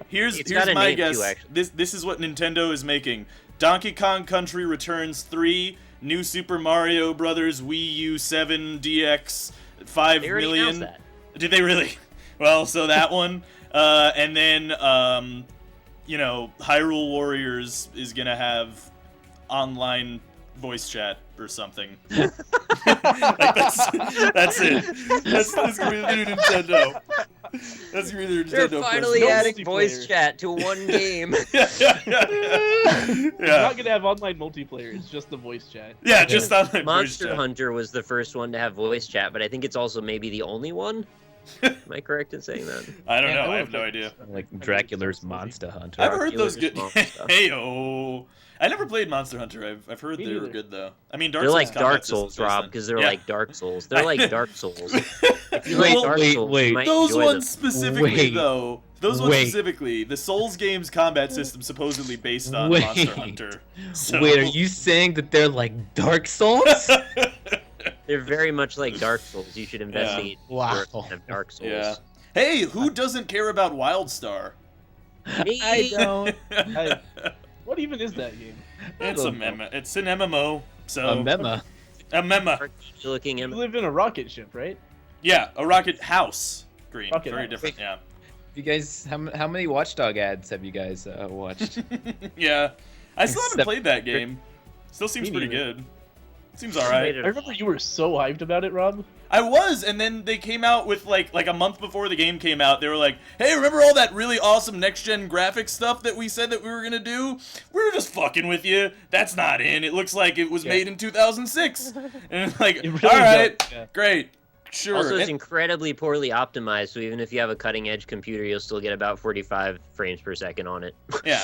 Here's my guess. Too, this is what Nintendo is making: Donkey Kong Country Returns 3, New Super Mario Brothers Wii U 7 DX 5 million. That. Did they really? Well, so that one, and then Hyrule Warriors is gonna have online voice chat or something. That's it. That's gonna be the new Nintendo. That's gonna be the new Nintendo. They're finally adding voice chat to one game. You're not gonna have online multiplayer. It's just the voice chat. Yeah, just online Monster voice chat. Hunter was the first one to have voice chat, but I think it's also maybe the only one. Am I correct in saying that? I don't know. I have no idea. Like Dracula's Monster Hunter. I've heard those good. Hey-oh. I never played Monster Hunter. I've heard they were good though. I mean, they're like Dark Souls, Rob, because they're like Dark Souls. They're like Dark Souls. If you like Dark Souls, you might those enjoy ones specifically, though. Those ones specifically, the Souls games combat system supposedly based on Monster Hunter. So... Wait, are you saying that they're like Dark Souls? They're very much like Dark Souls. You should investigate of Dark Souls. Yeah. Hey, who doesn't care about WildStar? Me. I don't. What even is that game? It's a meme. It's an MMO. So a meme. A meme. Looking you live in a rocket ship, right? Yeah, a rocket house. Green. Rocket Very house. different. Yeah. You guys, how many Watchdog ads have you guys watched? Yeah, I still haven't played that game. Still seems pretty good. Seems alright. I remember you were so hyped about it, Rob. I was, and then they came out with like a month before the game came out. They were like, "Hey, remember all that really awesome next-gen graphics stuff that we said that we were gonna do? We were just fucking with you. That's not in. It looks like it was made in 2006." And it's like, really all right, great, sure. Also, it's incredibly poorly optimized, so even if you have a cutting-edge computer, you'll still get about 45 frames per second on it. Yeah.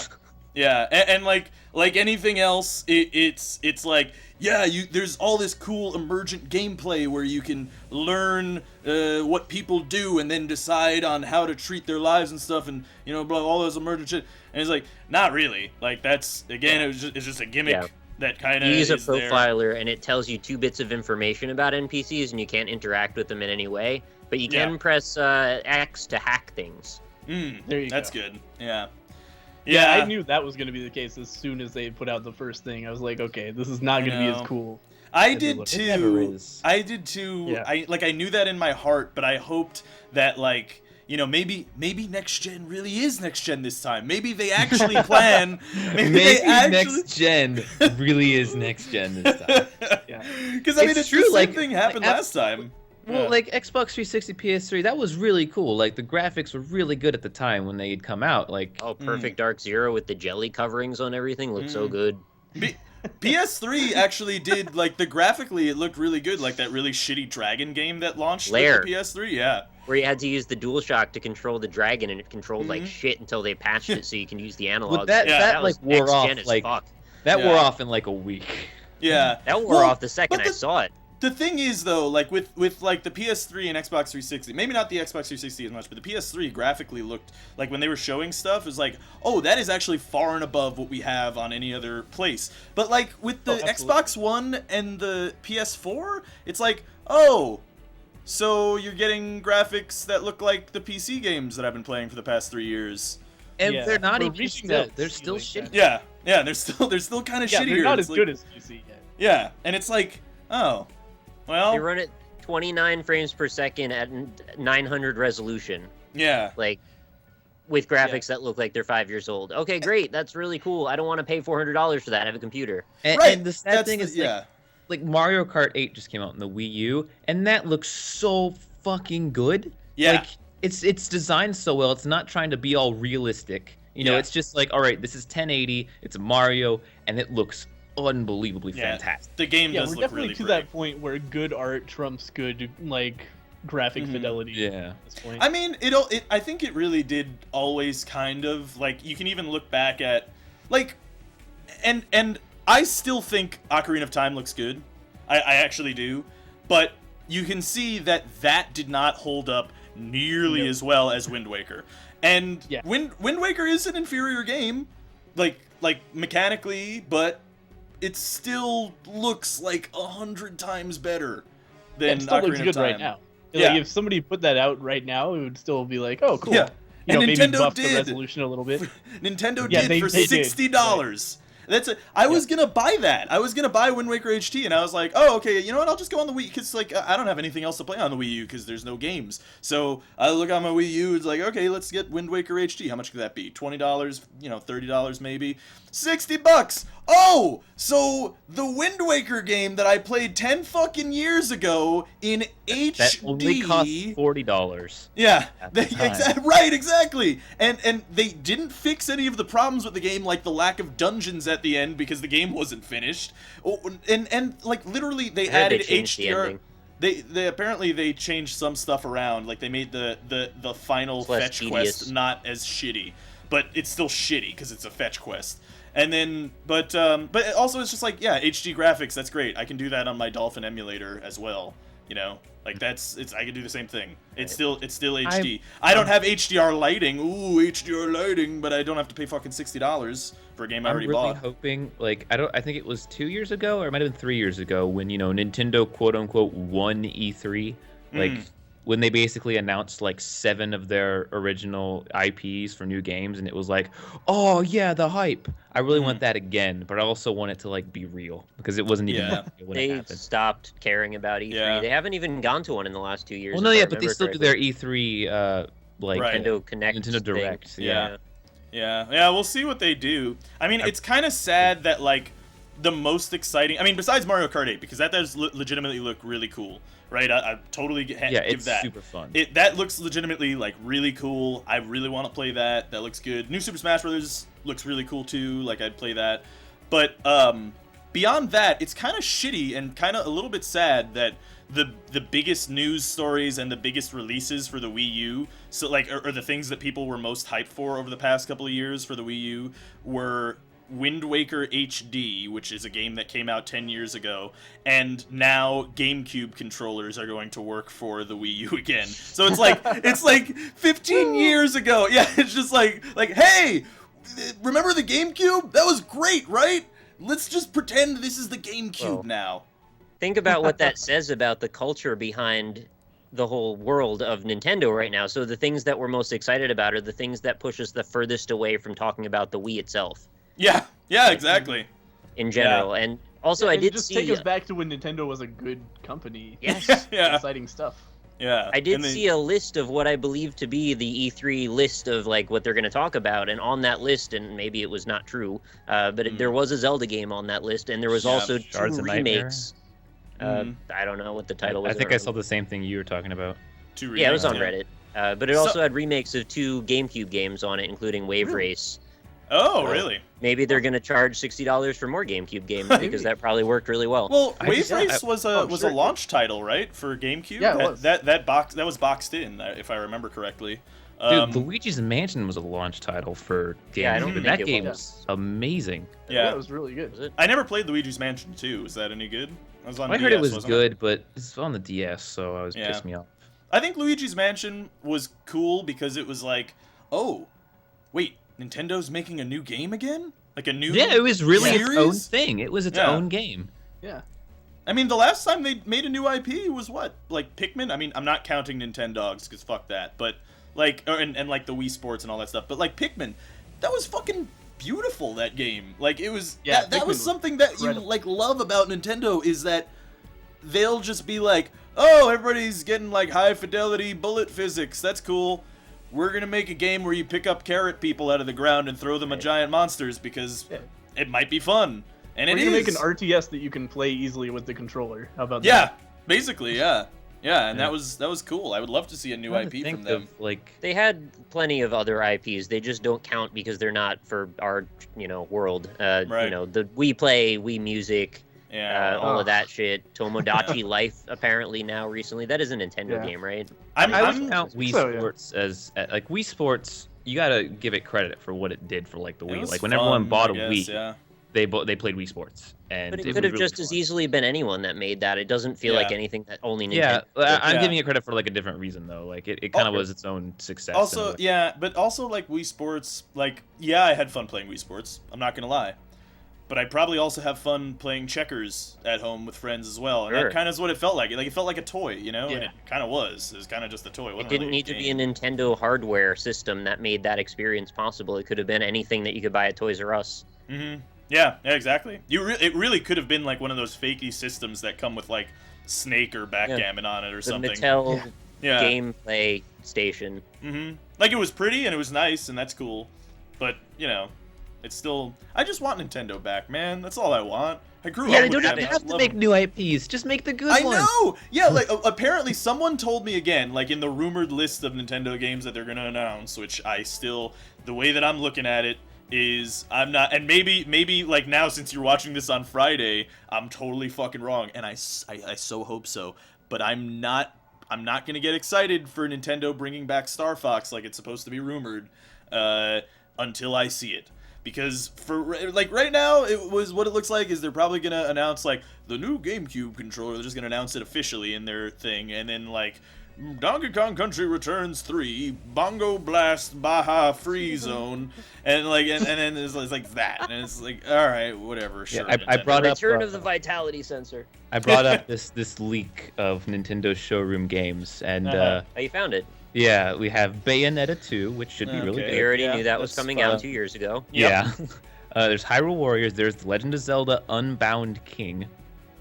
Yeah, and like anything else, it's like, yeah, there's all this cool emergent gameplay where you can learn what people do and then decide on how to treat their lives and stuff, and all those emergent shit. And it's like, not really. Like that's again, it's just a gimmick that kind of. You use a profiler, and it tells you 2 bits of information about NPCs, and you can't interact with them in any way, but you can press X to hack things. There you go. That's good. Yeah. Yeah, I knew that was going to be the case as soon as they put out the first thing. I was like, okay, this is not going to be as cool. I did too. It never is. I did too. Yeah. I knew that in my heart, but I hoped that maybe next gen really is next gen this time. Maybe they actually plan. Maybe next gen really is next gen this time. Yeah. Because I mean, it's true. The same thing happened last time. Well, like Xbox 360, PS3, that was really cool. Like the graphics were really good at the time when they had come out. Like Perfect Dark Zero with the jelly coverings on everything looked so good. PS3 actually did graphically it looked really good, like that really shitty dragon game that launched with the PS3. Yeah. Where you had to use the DualShock to control the dragon, and it controlled like shit until they patched it so you can use the analog. Well, that was wore off fuck. That wore off in like a week. Yeah. That wore off the second I saw it. The thing is, though, like with like the PS3 and Xbox 360, maybe not the Xbox 360 as much, but the PS3 graphically looked like when they were showing stuff, it was like, oh, that is actually far and above what we have on any other place. But like with the Xbox One and the PS4, it's like, oh, so you're getting graphics that look like the PC games that I've been playing for the past 3 years. And they're not We're even reaching still, that they're still ceiling, shitty. Yeah, they're still kind of Yeah, shittier. they're not It's as like, good as PC yet. Yeah, and it's like, oh, well, They run at 29 frames per second at 900 resolution, yeah. like with graphics that look like they're 5 years old. Okay, great. That's really cool. I don't want to pay $400 for that. I have a computer. And, Right, and the sad thing is, like Mario Kart 8 just came out in the Wii U, and that looks so fucking good. Yeah. Like, it's designed so well. It's not trying to be all realistic. You know, Yeah. it's just like, all right, this is 1080, it's Mario, and it looks unbelievably fantastic. The game Yeah, does we're look definitely really to great. that point where good art trumps good like graphic fidelity. Yeah. At this point. I mean, I think it really did always kind of like, you can even look back at like, and I still think Ocarina of Time looks good. I actually do, but you can see that did not hold up nearly as well as Wind Waker. And Yeah. Wind Waker is an inferior game, like mechanically, but it still looks like 100 times better than it still Ocarina looks of good Time. right now. Yeah. Like if somebody put that out right now, it would still be like, oh, cool. Yeah. You know, And maybe Nintendo buff the did. resolution a little bit. Nintendo Yeah, did they for did. $60. That's it. I was gonna buy that. I was gonna buy Wind Waker HD, and I was like, oh, okay, you know what? I'll just go on the Wii, because like I don't have anything else to play on the Wii U because there's no games. So I look on my Wii U. It's like, okay, let's get Wind Waker HD. How much could that be? $20? You know, $30 maybe. $60. Oh, so the Wind Waker game that I played 10 fucking years ago in HD. That only costs $40. Yeah, at the time. right, exactly. And they didn't fix any of the problems with the game, like the lack of dungeons at the end because the game wasn't finished. Oh, and like literally they I heard they added changed the HDR. ending. They apparently they changed some stuff around, like they made the final It's less fetch tedious. quest not as shitty, but it's still shitty because it's a fetch quest. And then, but also it's just like, yeah, HD graphics, that's great. I can do that on my Dolphin emulator as well. You know, like I can do the same thing. It's still HD. I don't have HDR lighting. Ooh, HDR lighting, but I don't have to pay fucking $60 for a game I already I'm really bought. hoping, like, I think it was 2 years ago, or it might have been 3 years ago, when, you know, Nintendo quote unquote won E3, like when they basically announced like 7 of their original IPs for new games, and it was like, oh yeah, the hype. I really want that again, but I also want it to like be real, because it wasn't even real when it They happened. stopped caring about E3. Yeah. They haven't even gone to one in the last 2 years. Well, no, if I yeah, but they remember still do correctly. their E3 like Right. Nintendo Connect. Nintendo thing. Direct. Yeah. Yeah, we'll see what they do. I mean, it's kind of sad that like the most exciting. I mean, besides Mario Kart 8, because that does legitimately look really cool, right? I totally give it's that. super fun. That looks legitimately like really cool. I really want to play that. That looks good. New Super Smash Bros. Looks really cool too. Like I'd play that. But beyond that, it's kind of shitty and kind of a little bit sad that the biggest news stories and the biggest releases for the Wii U, so like or the things that people were most hyped for over the past couple of years for the Wii U, were Wind Waker HD, which is a game that came out 10 years ago, and now GameCube controllers are going to work for the Wii U again. So it's like 15 years ago. Yeah, it's just like hey, remember the GameCube? That was great, right? Let's just pretend this is the GameCube now. Think about what that says about the culture behind the whole world of Nintendo right now. So the things that we're most excited about are the things that push us the furthest away from talking about the Wii itself Yeah, exactly. in general. And also, I And did just see. take us back to when Nintendo was a good company. Yes. Yeah. Exciting stuff. Yeah. I did and then- see a list of what I believe to be the E3 list of like what they're going to talk about, and on that list, and maybe it was not true, but there was a Zelda game on that list, and there was Yeah, also Shards 2 of Nightmare. remakes. I don't know what the title was. I think I saw the same thing you were talking about. two Yeah, it was remakes, on Reddit. But it also had remakes of 2 GameCube games on it, including Wave Race. Oh, really? Maybe they're going to charge $60 for more GameCube games because that probably worked really well. Well, I Wave just- Race was a sure. launch title, right, for GameCube? Yeah, it was. That was boxed in, if I remember correctly. Dude, Luigi's Mansion was a launch title for GameCube. Yeah, I don't and think that it game was. was amazing. Yeah, Yeah. it was really good. Was it? I never played Luigi's Mansion 2. Is that any good? It was on I DS, heard it was wasn't good, but it's on the DS, so I was Yeah. pissed me off. I think Luigi's Mansion was cool because it was like, oh, wait, Nintendo's making a new game again? Like a new Yeah, it was really its own series? thing. It was its Yeah. own game. Yeah. I mean, the last time they made a new IP was what? Like Pikmin? I mean, I'm not counting Nintendogs, because fuck that. But, like, and like the Wii Sports and all that stuff. But, like, Pikmin, that was fucking beautiful, that game. Like, it was... Yeah, that Pikmin was was something that you, incredible. like, love about Nintendo is that they'll just be like, oh, everybody's getting, like, high-fidelity bullet physics. That's cool. We're gonna make a game where you pick up carrot people out of the ground and throw them at giant monsters because it might be fun. And We're it gonna is. make an RTS that you can play easily with the controller. How about Yeah, that? basically, yeah. Yeah, and Yeah. that was cool. I would love to see a new Trying to IP think from them. of, like, They had plenty of other IPs. They just don't count because they're not for our, world. Right. The Wii Play, Wii Music, Yeah. all of that shit. Tomodachi Life, apparently now recently. That is a Nintendo Yeah. game, right? I I'm would count Wii So, yeah. Sports as like Wii Sports. You gotta give it credit for what it did for like the it Wii. was Like when fun, everyone bought I a guess, Wii, yeah. they played Wii Sports, and But it was could have really just as fun. easily been anyone that made that. It doesn't feel like Yeah. anything that only Nintendo. Yeah, did. I'm Yeah. giving it credit for like a different reason though. Like it kind of Oh, was its own success. in a Also, way. yeah, but also like Wii Sports, like yeah, I had fun playing Wii Sports. I'm not gonna lie, but I probably also have fun playing checkers at home with friends as well. And Sure. that kind of is what it felt like. Like it felt like a toy, you know, and Yeah. it kind of was. It was kind of just a toy. It wasn't didn't really need to be a game. Nintendo hardware system that made that experience possible. It could have been anything that you could buy at Toys R Us. Mm-hmm. Yeah, exactly. It really could have been like one of those fakey systems that come with like Snake or Backgammon on it or The something. Mattel Yeah. gameplay station. Mm-hmm. Like it was pretty and it was nice and that's cool, but it's still. I just want Nintendo back, man. That's all I want. I grew Yeah, up they with don't them. have I to love make them. new IPs. Just make the good I ones. know. Yeah, like apparently someone told me again, like in the rumored list of Nintendo games that they're gonna announce, which I still, the way that I'm looking at it is I'm not, and maybe like now since you're watching this on Friday, I'm totally fucking wrong, and I so hope so, but I'm not gonna get excited for Nintendo bringing back Star Fox like it's supposed to be rumored, until I see it. Because for like right now, it was what it looks like is they're probably gonna announce like the new GameCube controller. They're just gonna announce it officially in their thing, and then like Donkey Kong Country Returns 3, Bongo Blast Baja Free Zone, and like and then it's like that, and it's like all right, whatever, sure. I Nintendo. brought up Return of the Vitality Sensor. I brought up this leak of Nintendo showroom games, and Uh-huh. Oh, you found it. yeah, we have Bayonetta 2, which should be really Okay. We good. already Yeah, knew that was that's coming fun. out 2 years ago. Yep. Yeah. There's Hyrule Warriors. There's The Legend of Zelda: Unbound King.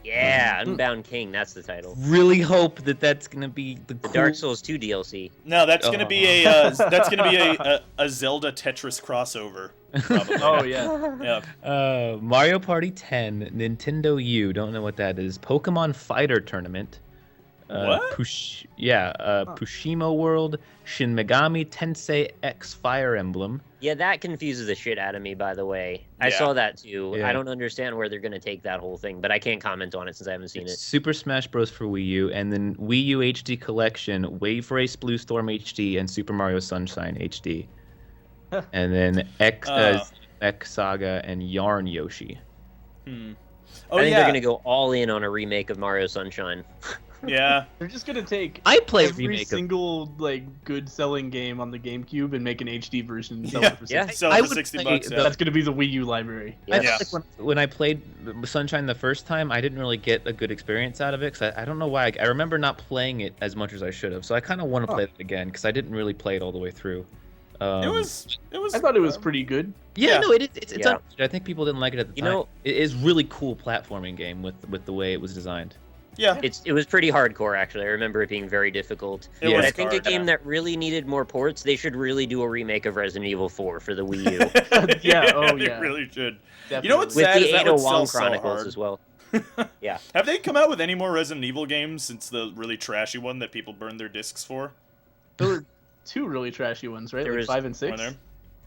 Yeah, Unbound King, that's the title. Really hope that that's gonna be the The cool... Dark Souls 2 DLC. No, that's gonna be a Zelda Tetris crossover. Probably. Oh yeah. Yeah. Mario Party 10, Nintendo U. Don't know what that is. Pokemon Fighter Tournament. What? Pushimo World, Shin Megami Tensei X Fire Emblem. Yeah, that confuses the shit out of me, by the way. I Yeah. saw that too. Yeah. I don't understand where they're going to take that whole thing, but I can't comment on it since I haven't seen it. Super Smash Bros. For Wii U, and then Wii U HD Collection, Wave Race Blue Storm HD, and Super Mario Sunshine HD. And then X Saga and Yarn Yoshi. Oh I think yeah. they're going to go all in on a remake of Mario Sunshine. Yeah. They're just gonna take I play every remake of single like good selling game on the GameCube and make an HD version and sell it for Yeah. $60. Sell I for would $60. play Yeah. the- That's gonna be the Wii U library. I Yeah. feel like when I played Sunshine the first time, I didn't really get a good experience out of it because I don't know why. I remember not playing it as much as I should have. So I kind of want to play it again because I didn't really play it all the way through. It was. I thought it was pretty good. Yeah, Yeah. no, it's Yeah. underrated. I think people didn't like it at the You time. know- It is really cool platforming game with the way it was designed. Yeah. It was pretty hardcore, actually. I remember it being very difficult. It Yeah. But was I think a hard, game yeah. that really needed more ports, they should really do a remake of Resident Evil 4 for the Wii U. Yeah, oh, They yeah. really should. Definitely. You know what's With sad the is that would 801 sell so Chronicles hard. as well. Yeah. Have they come out with any more Resident Evil games since the really trashy one that people burned their discs for? There were two really trashy ones, right? There Like was- 5 and Were 6. there?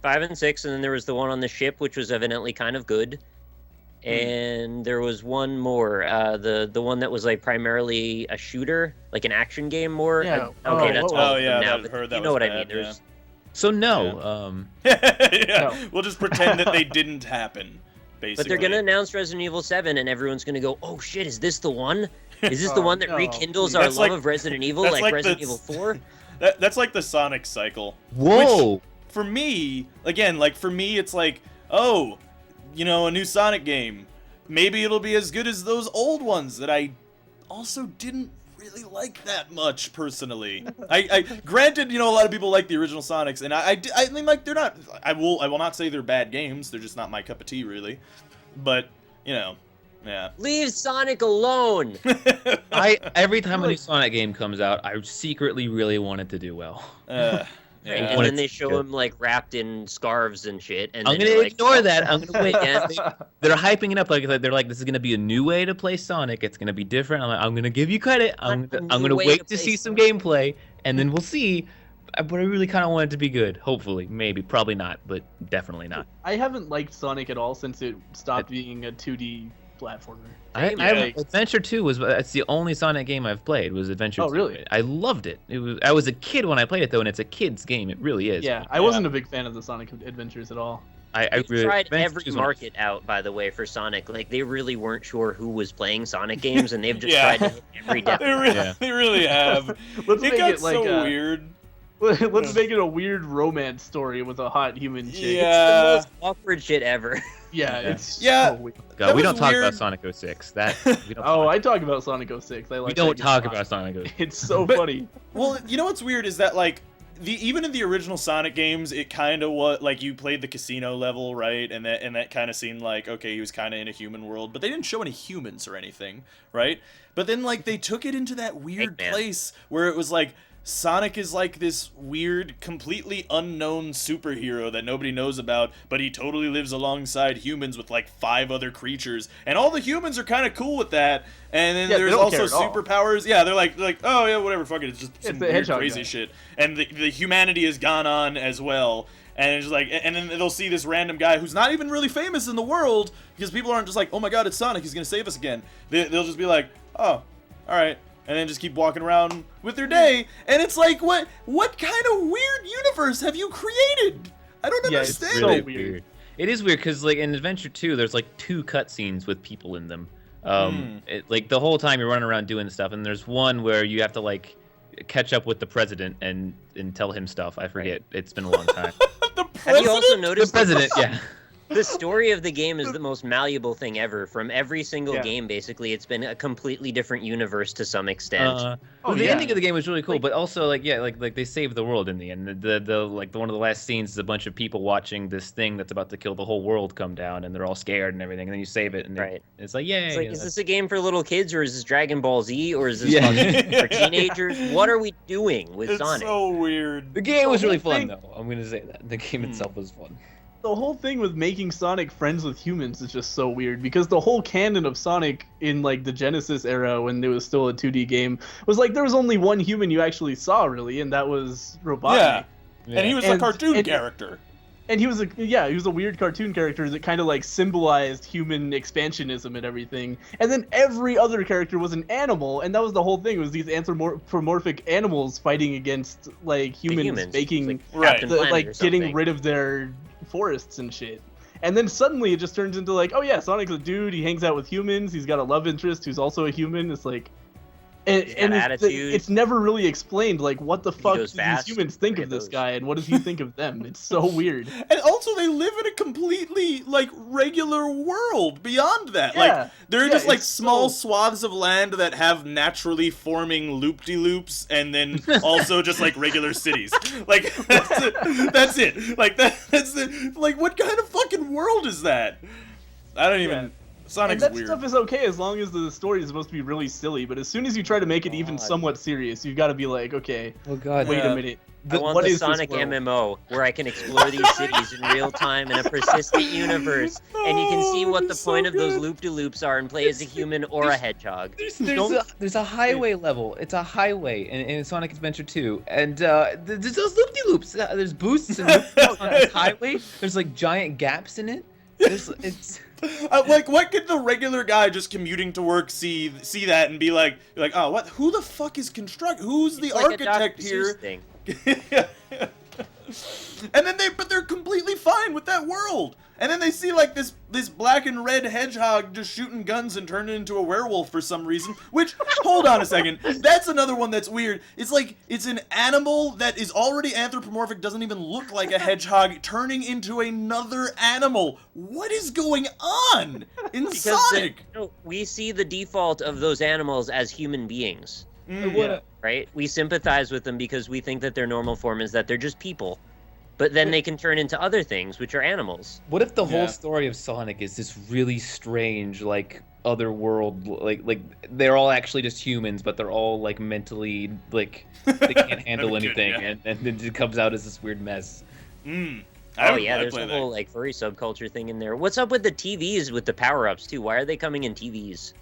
5 and 6, and then there was the one on the ship, which was evidently kind of good. Hmm. And there was one more, the one that was like primarily a shooter, like an action game more. Yeah. Okay, Oh, that's oh, all oh, of yeah, them now. that- But heard that you know was what I bad, mean? There's So no, yeah, No. we'll just pretend that they didn't happen, basically. But they're gonna announce Resident Evil 7, and everyone's gonna go, "Oh shit, is this the one? Is this the one that no. rekindles our love of Resident Evil, like Resident Evil 4?" That's like the Sonic cycle. Whoa! Which, for me, again, like for me, it's like, oh, you know, a new Sonic game. Maybe it'll be as good as those old ones that I also didn't really like that much personally. I granted, you know, a lot of people like the original Sonics, and I mean, like, they're not. I will not say they're bad games. They're just not my cup of tea, really. But you know, yeah. Leave Sonic alone. Every time a new Sonic game comes out, I secretly really want it to do well. Right, Yeah. and then they show him like wrapped in scarves and shit. And I'm then gonna you're like, ignore "Oh, that. I'm gonna wait. again." They're hyping it up like they're like, this is gonna be a new way to play Sonic. It's gonna be different. I'm gonna give you credit. I'm gonna way wait to to play see some gameplay, and then we'll see. But I really kind of want it to be good. Hopefully, maybe, probably not, but definitely not. I haven't liked Sonic at all since it stopped being a 2D platformer. Adventure 2 it's the only Sonic game I've played was Adventure 2. Oh, really? I loved it. I was a kid when I played it though, and it's a kid's game. It really is. Yeah, I wasn't a big fan of the Sonic Adventures at all. I They really tried Adventure every 2 is market out, by the way, for Sonic. Like, they really weren't sure who was playing Sonic games, and they've just Yeah. tried to hit every demo. They really have. Let's It make got it like so a, weird. Let's make it a weird romance story with a hot human chick. Yeah. The most awkward shit ever. Yeah, Yeah. it's Yeah. so weird. God, we That don't was talk weird. about Sonic 06. That we don't. Oh, talk, I talk about Sonic 06. I like we don't that talk game a lot. about Sonic 06. It's so But- funny. Well, you know what's weird is that, like, even in the original Sonic games, it kind of was like you played the casino level, right? And that kind of seemed like, okay, he was kind of in a human world, but they didn't show any humans or anything, right? But then, like, they took it into that weird Eggman. place where it was like Sonic is like this weird, completely unknown superhero that nobody knows about, but he totally lives alongside humans with like 5 other creatures, and all the humans are kind of cool with that. And then Yeah, they there's don't also care at all. superpowers. Yeah, they're like, oh yeah, whatever, fuck it, it's just It's some the weird hedgehog crazy guy. shit. And the humanity has gone on as well. And it's like, and then they'll see this random guy who's not even really famous in the world, because people aren't just like, oh my god, it's Sonic, he's gonna save us again. They'll just be like, oh, all right. And then just keep walking around with their day, and it's like, what kind of weird universe have you created? I don't Yeah, it's understand so it. weird. It is weird because like in Adventure 2, there's like 2 cutscenes with people in them. Like the whole time you're running around doing stuff, and there's one where you have to like catch up with the president and tell him stuff. I forget. It's been a long time. The Have you president? also The noticed president, yeah. the story of the game is the most malleable thing ever? From every single Yeah. game, basically, it's been a completely different universe to some extent. Well, the yeah. ending of the game was really cool, but also like they saved the world in the end. The one of the last scenes is a bunch of people watching this thing that's about to kill the whole world come down, and they're all scared and everything. And then you save it, and Right. it's like, yay! It's like, you is know, this a game for little kids, or is this Dragon Ball Z, or is this Yeah. fucking for teenagers? What are we doing with It's Sonic? so weird. the game was the really whole fun thing- though. I'm gonna say that the game itself was fun. The whole thing with making Sonic friends with humans is just so weird, because the whole canon of Sonic in like the Genesis era, when it was still a 2D game, was like there was only one human you actually saw really, and that was Robotnik. Yeah. And he was And- a cartoon and- character. And he was a weird cartoon character that kind of like symbolized human expansionism and everything. And then every other character was an animal, and that was the whole thing. Was these anthropomorphic animals fighting against like humans, making Like Right. Captain Planet or like getting something. rid of their forests and shit. And then suddenly it just turns into like, oh yeah, Sonic's a dude. He hangs out with humans. He's got a love interest who's also a human. It's like, and got it's attitude. never really explained like what the fuck do goes these fast. humans think Look of at this those. guy, and what does he think of them? It's so weird. And also, they live in a completely, like, regular world beyond that. Yeah. Like, there are Yeah, just, like, it's small so- swaths of land that have naturally forming loop-de-loops, and then also just, like, regular cities. Like, that's it. Like, that's the, like, what kind of fucking world is that? I don't even... And Sonic's that weird. stuff is okay as long as the story is supposed to be really silly, but as soon as you try to make it even God. somewhat serious, you've got to be like, okay, Oh god. wait Yeah. a minute. I want what the is this Sonic world? MMO where I can explore these cities in real time in a persistent universe, and you can see Oh, what the it's so point of those good. loop-de-loops are and play as a human or a hedgehog. There's a highway level. It's a highway in Sonic Adventure 2, and there's those loop-de-loops. There's boosts and loop-de-loops on this highway. There's like giant gaps in it. It's Like, what could the regular guy just commuting to work see that and be like, oh, what? Who the fuck is who's the It's like a architect Dr. here? Seuss thing. And then they're completely fine fine with that world. And then they see like this black and red hedgehog just shooting guns and turning into a werewolf for some reason. Which, hold on a second, that's another one that's weird. It's like it's an animal that is already anthropomorphic, doesn't even look like a hedgehog, turning into another animal. What is going on in Sonic? We see the default of those animals as human beings. Right? We sympathize with them because we think that their normal form is that they're just people. But then they can turn into other things, which are animals. What if the whole story of Sonic is this really strange, like, other world, like they're all actually just humans, but they're all, like, mentally, like, they can't handle anything, and it comes out as this weird mess. There's a whole, like, furry subculture thing in there. What's up with the TVs with the power-ups, too? Why are they coming in TVs?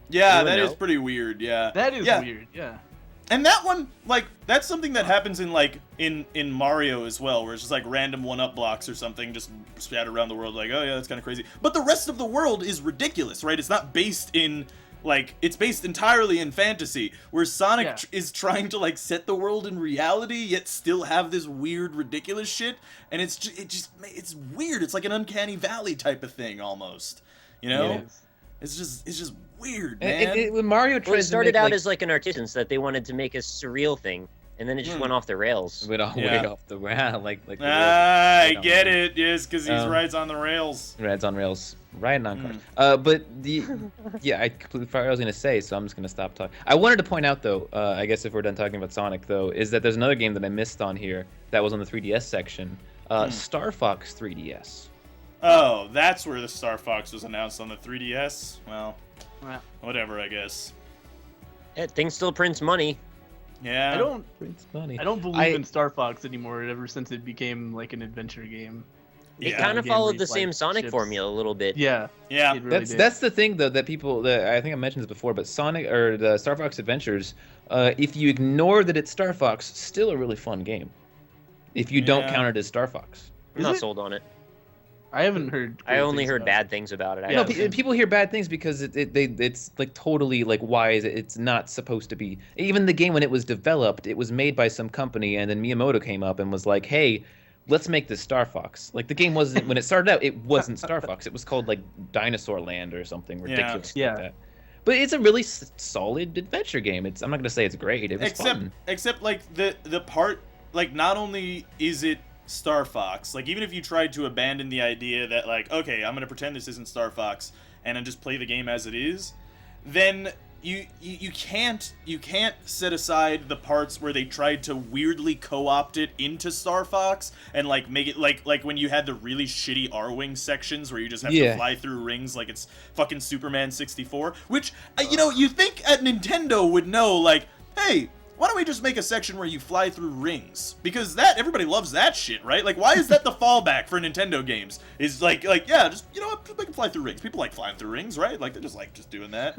Yeah, that is pretty weird, yeah. That is weird, yeah. And that one, like, that's something that happens in, like, in Mario as well, where it's just, like, random one-up blocks or something just scattered around the world, like, oh, yeah, that's kind of crazy. But the rest of the world is ridiculous, right? It's not based in, like, it's based entirely in fantasy, where Sonic is trying to, like, set the world in reality, yet still have this weird, ridiculous shit, and it's weird. It's like an Uncanny Valley type of thing, almost, you know? Yeah. It's just weird, man. When Mario it started out as like an artisan that they wanted to make a surreal thing, and then it just went off the rails. Way off the rail, like. I get it. Yes, because he rides on the rails. Rides on rails, riding on cars. But I completely forgot what I was gonna say, so I'm just gonna stop talking. I wanted to point out though, I guess if we're done talking about Sonic though, is that there's another game that I missed on here that was on the 3DS section, Star Fox 3DS. Oh, that's where the Star Fox was announced on the 3DS? Well, whatever, I guess. Yeah, things still prints money. Yeah. I don't believe in Star Fox anymore ever since it became like an adventure game. It kind of followed the same Sonic formula a little bit. Yeah. Yeah. Really that's the thing though that people I think I mentioned this before, but Sonic or the Star Fox Adventures, if you ignore that it's Star Fox, still a really fun game. If you don't count it as Star Fox. I'm not sold on it. I haven't heard. I only heard bad things about it. No, people hear bad things because it's like totally like why is it's not supposed to be. Even the game when it was developed, it was made by some company, and then Miyamoto came up and was like, "Hey, let's make this Star Fox." Like the game wasn't when it started out, it wasn't Star Fox. It was called like Dinosaur Land or something ridiculous like that. But it's a really solid adventure game. I'm not gonna say it's great. It was fun. Except like the part like not only is it Star Fox, like even if you tried to abandon the idea that like, okay, I'm gonna pretend this isn't Star Fox and then just play the game as it is, then you can't set aside the parts where they tried to weirdly co-opt it into Star Fox and like make it like when you had the really shitty Arwing sections where you just have to fly through rings like it's fucking Superman 64, which you think at Nintendo would know, like, hey, why don't we just make a section where you fly through rings? Because everybody loves that shit, right? Like, why is that the fallback for Nintendo games? Is like, yeah, just, you know what, they can fly through rings. People like flying through rings, right? Like, they're just doing that.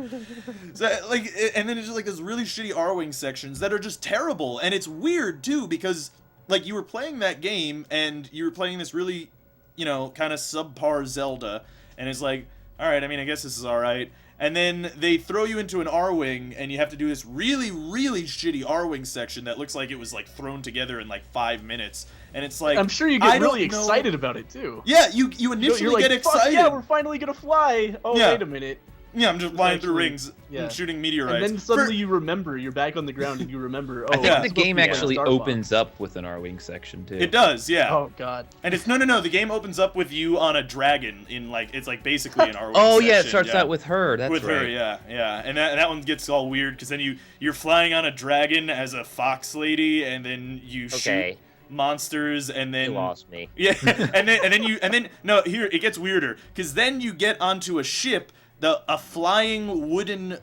So, like, and then it's just like this really shitty Arwing sections that are just terrible. And it's weird, too, because, like, you were playing that game, and you were playing this really, kind of subpar Zelda, and it's like, alright, I mean, I guess this is alright. And then they throw you into an Arwing, and you have to do this really, really shitty Arwing section that looks like it was like thrown together in like 5 minutes. And it's like, I'm sure you get really excited about it too. Yeah, you initially get excited. Yeah, we're finally gonna fly. Oh, wait a minute. Yeah, I'm just flying through rings and shooting meteorites. And then suddenly you remember, you're back on the ground and you remember, I think the game actually opens up with an Arwing section, too. It does, yeah. Oh, God. And it's, no, the game opens up with you on a dragon in, like, it's like basically an Arwing section. Yeah, it starts out with her, that's with right. With her, yeah. And that one gets all weird, because then you're flying on a dragon as a fox lady, and then you shoot monsters, and then you lost me. Yeah, and then no, here it gets weirder, because then you get onto a ship, a flying wooden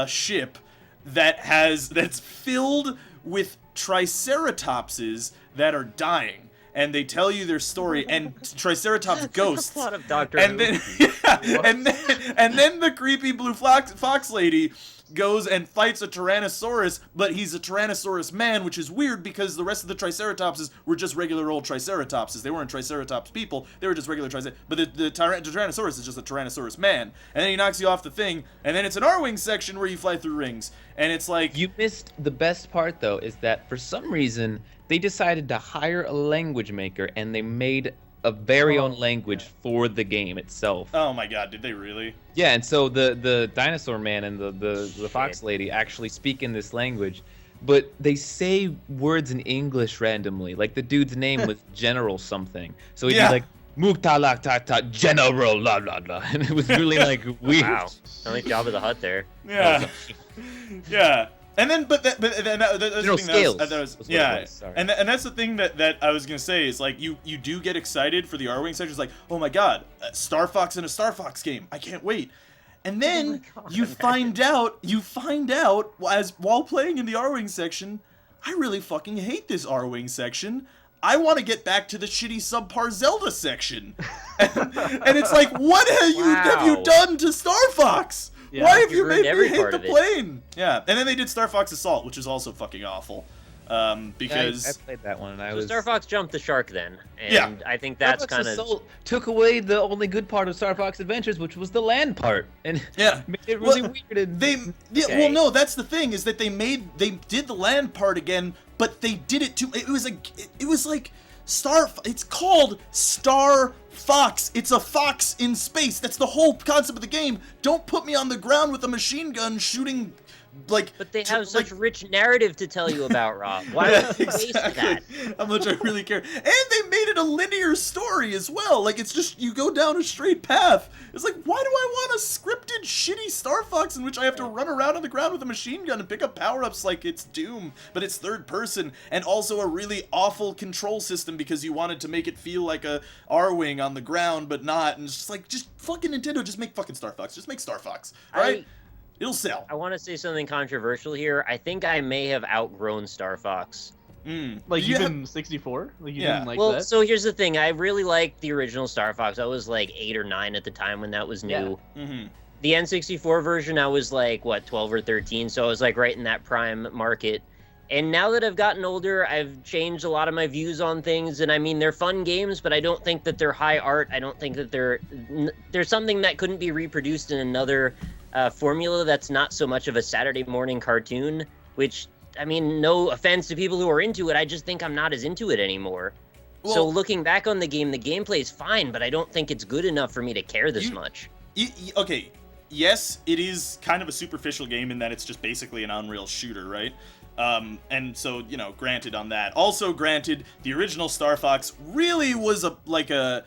ship that's filled with triceratopses that are dying, and they tell you their story, and triceratops ghosts. That's a lot of Doctor and then and then the creepy blue fox lady goes and fights a Tyrannosaurus, but he's a Tyrannosaurus man, which is weird because the rest of the Triceratopses were just regular old Triceratopses. They weren't Triceratops people, they were just regular Triceratops. But the Tyrannosaurus is just a Tyrannosaurus man. And then he knocks you off the thing, and then it's an Arwing section where you fly through rings. And it's like... You missed the best part, though, is that for some reason, they decided to hire a language maker, and they made a very own language for the game itself. Oh my god, did they really? Yeah, and so the dinosaur man and the fox lady actually speak in this language, but they say words in English randomly. Like the dude's name was General something, so he'd be like Muktalak General la la la, and it was really like weird. Wow, sound like Jabba the Hutt there. Yeah, yeah. And then, but that's General the thing Scales. And that's the thing that I was gonna say is like you do get excited for the Arwing section. It's like, oh my god, Star Fox in a Star Fox game, I can't wait. And then you find out while playing in the Arwing section, I really fucking hate this Arwing section. I want to get back to the shitty subpar Zelda section. And it's like, what have you done to Star Fox? Yeah, why have you made me hate the plane? Yeah, and then they did Star Fox Assault, which is also fucking awful. Because I played that one, and so Star Fox jumped the shark then, and I think that's kind of took away the only good part of Star Fox Adventures, which was the land part, and made it really weird. And well, no, that's the thing is that they did the land part again, but they did it too. It was like it's called Star Fox. It's a fox in space. That's the whole concept of the game. Don't put me on the ground with a machine gun shooting. But they have such rich narrative to tell you about, Rob. Why would you waste that? How much I really care. And they made it a linear story as well. Like, it's just, you go down a straight path. It's like, why do I want a scripted, shitty Star Fox in which I have to run around on the ground with a machine gun and pick up power-ups like it's Doom, but it's third person, and also a really awful control system because you wanted to make it feel like a Arwing on the ground, but not. And it's just like, just fucking Nintendo, just make fucking Star Fox. Just make Star Fox, right? It'll sell. I want to say something controversial here. I think I may have outgrown Star Fox. Like even 64? Like you didn't like that? Well, so here's the thing. I really liked the original Star Fox. I was like 8 or 9 at the time when that was new. Yeah. Mm-hmm. The N64 version, I was like, 12 or 13, so I was like right in that prime market. And now that I've gotten older, I've changed a lot of my views on things. And I mean, they're fun games, but I don't think that they're high art. I don't think that there's something that couldn't be reproduced in another formula that's not so much of a Saturday morning cartoon, which, I mean, no offense to people who are into it, I just think I'm not as into it anymore. Well, so looking back on the game, the gameplay is fine, but I don't think it's good enough for me to care this much. Okay, yes, it is kind of a superficial game in that it's just basically an Unreal shooter, right? And so, you know, granted on that. Also granted, the original Star Fox really was like a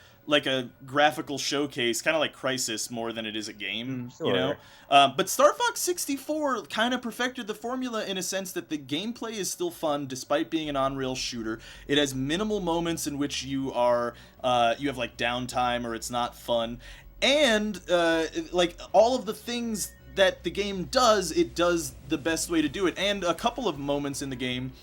graphical showcase, kind of like Crysis more than it is a game, you know? But Star Fox 64 kind of perfected the formula in a sense that the gameplay is still fun despite being an on-rail shooter. It has minimal moments in which you have like downtime or it's not fun. And like all of the things that the game does, it does the best way to do it. And a couple of moments in the game,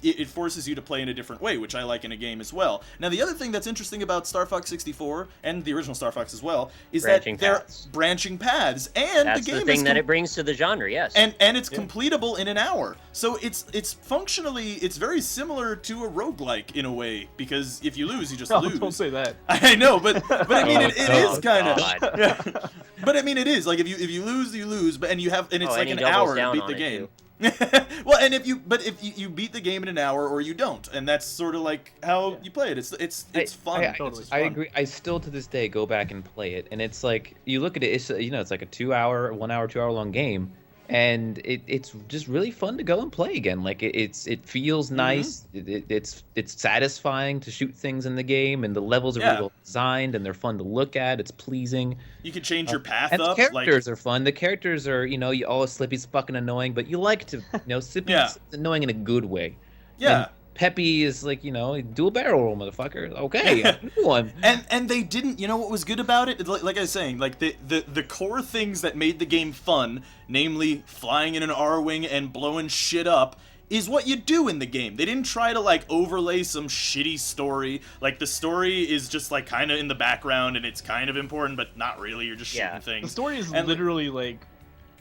it forces you to play in a different way, which I like in a game as well. Now, the other thing that's interesting about Star Fox 64 and the original Star Fox as well is that they're branching paths, and that's the game the thing that it brings to the genre. Yes, and it's completable in an hour. So it's functionally it's very similar to a roguelike in a way, because if you lose, you just lose. Don't say that. I know, but I mean it is kind of. Yeah. But I mean it is like if you lose, you lose. But it's like an hour to beat the game. Well, and if you beat the game in an hour or you don't, and that's sort of like how you play it. It's fun. I agree. I still to this day go back and play it, and it's like you look at it. It's it's like a 2 hour long game, and it's just really fun to go and play again. Like it feels nice. It's satisfying to shoot things in the game, and the levels are really well designed, and they're fun to look at. It's pleasing. You can change your path and up. The characters are fun. The characters are, Slippy's fucking annoying, but you like to, Slippy's annoying in a good way. Yeah. And Peppy is like, dual barrel roll, motherfucker. Okay, one. And they didn't. You know what was good about it? Like I was saying, like the core things that made the game fun, namely flying in an Arwing and blowing shit up, is what you do in the game. They didn't try to like overlay some shitty story. Like the story is just like kind of in the background and it's kind of important, but not really. You're just shooting things. The story is literally like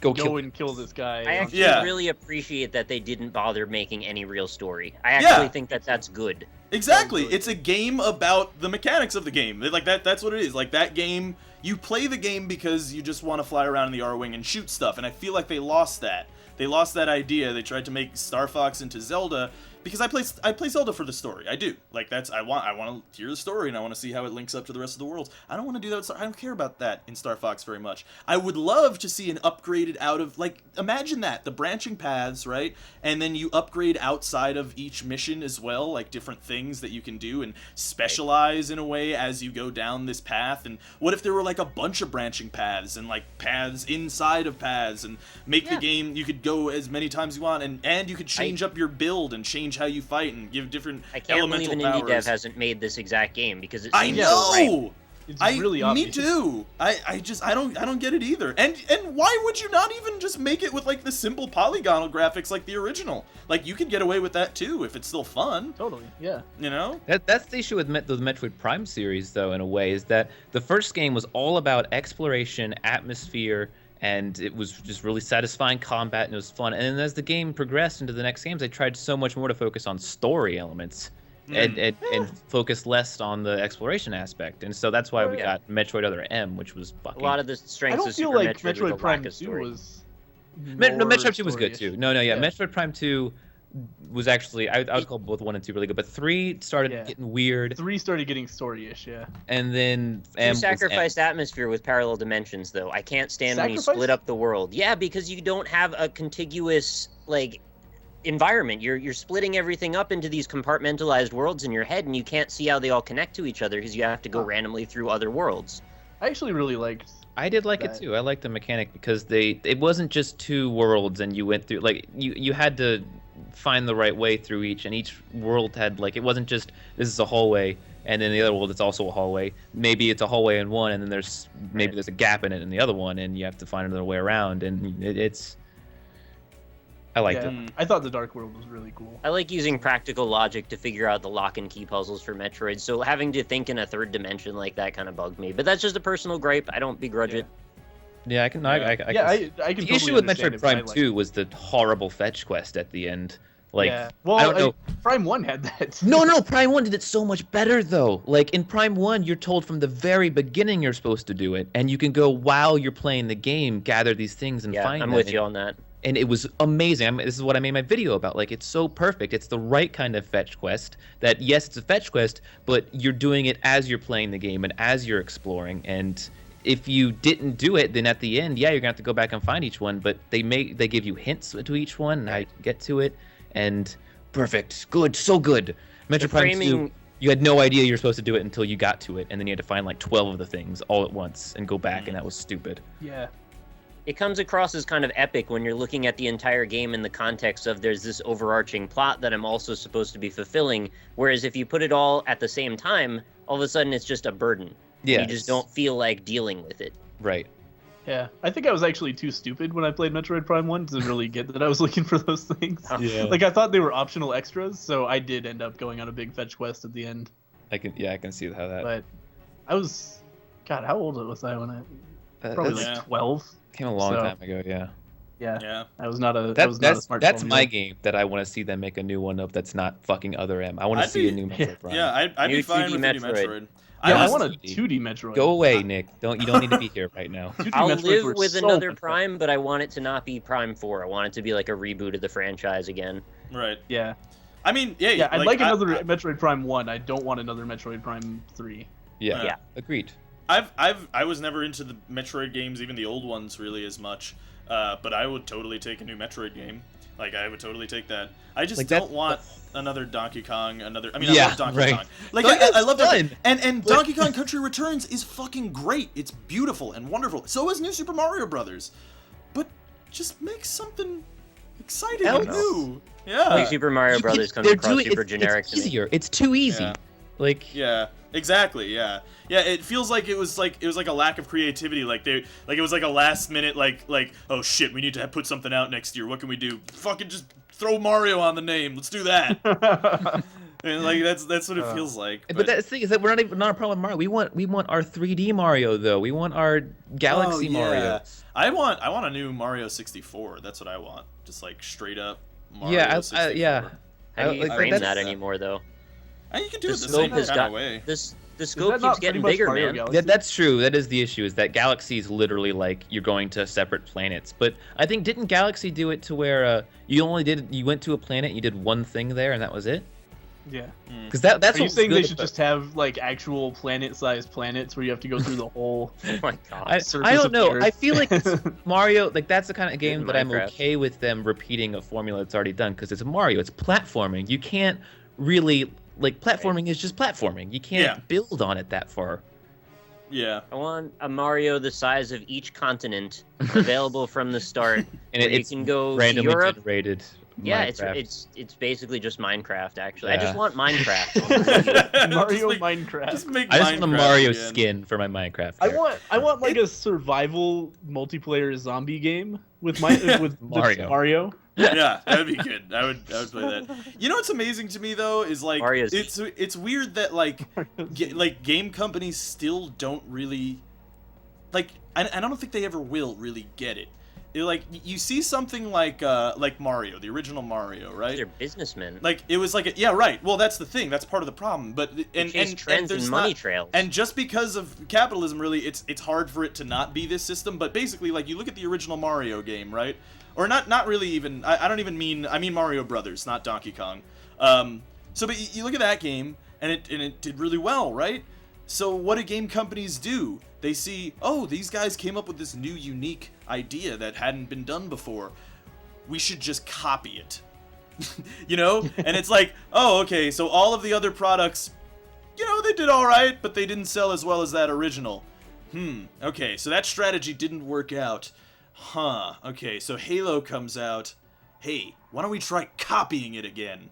go and kill this guy. I actually really appreciate that they didn't bother making any real story. I actually think that that's good. Exactly. It's a game about the mechanics of the game. Like that's what it is. Like that game, you play the game because you just want to fly around in the Arwing and shoot stuff, and I feel like they lost that. They lost that idea. They tried to make Star Fox into Zelda because I play Zelda for the story. I do. Like I want to hear the story and I want to see how it links up to the rest of the worlds. I don't want to do that. I don't care about that in Star Fox very much. I would love to see an upgraded out of, like, imagine that, the branching paths, right? And then you upgrade outside of each mission as well, like different things that you can do and specialize in a way as you go down this path. And what if there were like a bunch of branching paths and like paths inside of paths, and make the game, you could go as many times as you want, and you could change up your build and change how you fight and give different elemental powers. Indie Dev hasn't made this exact game because it I seems know. so right. It's really obvious. Me too. I don't get it either. And why would you not even just make it with like the simple polygonal graphics like the original? Like, you could get away with that too if it's still fun. Totally, yeah. You know? That's the issue with the Metroid Prime series, though, in a way, is that the first game was all about exploration, atmosphere, and it was just really satisfying combat, and it was fun. And then as the game progressed into the next games, they tried so much more to focus on story elements. And focus less on the exploration aspect, and so that's why we got Metroid Other M, which was fucking. A lot of the strengths of Super like Metroid, Metroid Prime 2 story. was. Metroid 2 was good too. No, Yeah. Metroid Prime 2 was actually I would call both 1 and 2 really good, but 3 started getting weird. 3 started getting story-ish, yeah. And then You sacrificed atmosphere with parallel dimensions, though. I can't stand when you split up the world. Yeah, because you don't have a contiguous like environment. You're splitting everything up into these compartmentalized worlds in your head, and you can't see how they all connect to each other because you have to go randomly through other worlds. I actually really liked. I did like it too. I liked the mechanic because it wasn't just 2 worlds and you went through, like, you had to find the right way through each, and each world had, like, it wasn't just this is a hallway and then the other world it's also a hallway. Maybe it's a hallway in one and then there's a gap in it in the other one, and you have to find another way around, and it's I liked it. I thought the Dark World was really cool. I like using practical logic to figure out the lock and key puzzles for Metroid, so having to think in a third dimension like that kind of bugged me. But that's just a personal gripe. I don't begrudge it. Yeah, I can. I can. I can. The issue with Metroid Prime 2 was the horrible fetch quest at the end. Like, well, I don't know. Prime 1 had that. No, Prime 1 did it so much better, though. Like, in Prime 1, you're told from the very beginning you're supposed to do it, and you can go, while you're playing the game, gather these things and find them. I'm with you on that. And it was amazing. This is what I made my video about. Like, it's so perfect. It's the right kind of fetch quest that, yes, it's a fetch quest, but you're doing it as you're playing the game and as you're exploring. And if you didn't do it, then at the end, you're going to have to go back and find each one. But they give you hints to each one and how you can get to it. And perfect. Good. So good. Metroid Prime 2, you had no idea you were supposed to do it until you got to it. And then you had to find like 12 of the things all at once and go back. And that was stupid. Yeah. It comes across as kind of epic when you're looking at the entire game in the context of there's this overarching plot that I'm also supposed to be fulfilling, whereas if you put it all at the same time, all of a sudden it's just a burden. Yeah. You just don't feel like dealing with it. Right. Yeah, I think I was actually too stupid when I played Metroid Prime 1 to really get that I was looking for those things. Yeah. Like, I thought they were optional extras, so I did end up going on a big fetch quest at the end. I can see how that. But I was, God, how old was I when I? Probably like 12. Came a long time ago, yeah. Yeah. I was not a. That's my game that I want to see them make a new one of. That's not fucking Other M. I want to see a new Metroid Prime. Yeah, I'd be fine with a new Metroid. Yeah, I want a 2D Metroid. Go away, Nick. You don't need to be here right now. I'll live with another Prime, but I want it to not be Prime 4. I want it to be like a reboot of the franchise again. Right. Yeah. I mean, I'd like another Metroid Prime 1. I don't want another Metroid Prime 3. Yeah. Agreed. I was never into the Metroid games, even the old ones, really as much. But I would totally take a new Metroid game. Like, I would totally take that. I just don't want another Donkey Kong, I love Donkey Kong. Like, I love that. And Donkey Kong Country Returns is fucking great. It's beautiful and wonderful. So is New Super Mario Brothers. But just make something exciting and new. Yeah. New Super Mario Brothers comes across super generic to me. It's too easy. Yeah. Like, yeah, exactly. Yeah, it feels like it was like a lack of creativity. Like it was like a last minute like oh shit, we need to put something out next year. What can we do? Fucking just throw Mario on the name. Let's do that. And like that's what it feels like. But the thing is that we're not a problem with Mario. We want our 3D Mario though. We want our Galaxy Mario. I want a new Mario 64. That's what I want. Just like straight up Mario 64. How do you frame that anymore though? And you can do it the same kind of way. The scope keeps getting bigger, man. Yeah, that's true. That is the issue. Is that Galaxy is literally like you're going to separate planets. But I think didn't Galaxy do it to where you went to a planet, you did one thing there, and that was it? Yeah. Because that's. Are you saying they should just have like actual planet-sized planets where you have to go through the whole? Oh my god. I don't know. I feel like Mario, like that's the kind of game that I'm okay with them repeating a formula that's already done because it's Mario. It's platforming. You can't really like platforming is just platforming. You can't build on it that far. Yeah. I want a Mario the size of each continent available from the start, and you can go randomly to Europe. Generated. Yeah, it's basically just Minecraft. Actually, I just want Minecraft. Mario Minecraft. Just make I just want a Mario again. skin for my Minecraft. I want like a survival multiplayer zombie game with Mario. Yeah, that'd be good. I would play that. You know what's amazing to me though is like it's weird that like game companies still don't really like I don't think they ever will really get it. Like you see something like Mario, the original Mario, right? They're businessmen. Like it was like yeah, right. Well, that's the thing. That's part of the problem. But and trends and money trails. And just because of capitalism, really, it's hard for it to not be this system. But basically, like you look at the original Mario game, right? Or not really even. I don't even mean. I mean Mario Brothers, not Donkey Kong. But you look at that game, and it did really well, right? So what do game companies do? They see, oh, these guys came up with this new unique idea that hadn't been done before. We should just copy it. You know? And it's like, oh, okay, so all of the other products, you know, they did all right, but they didn't sell as well as that original. Okay, so that strategy didn't work out. Okay, so Halo comes out. Hey, why don't we try copying it again?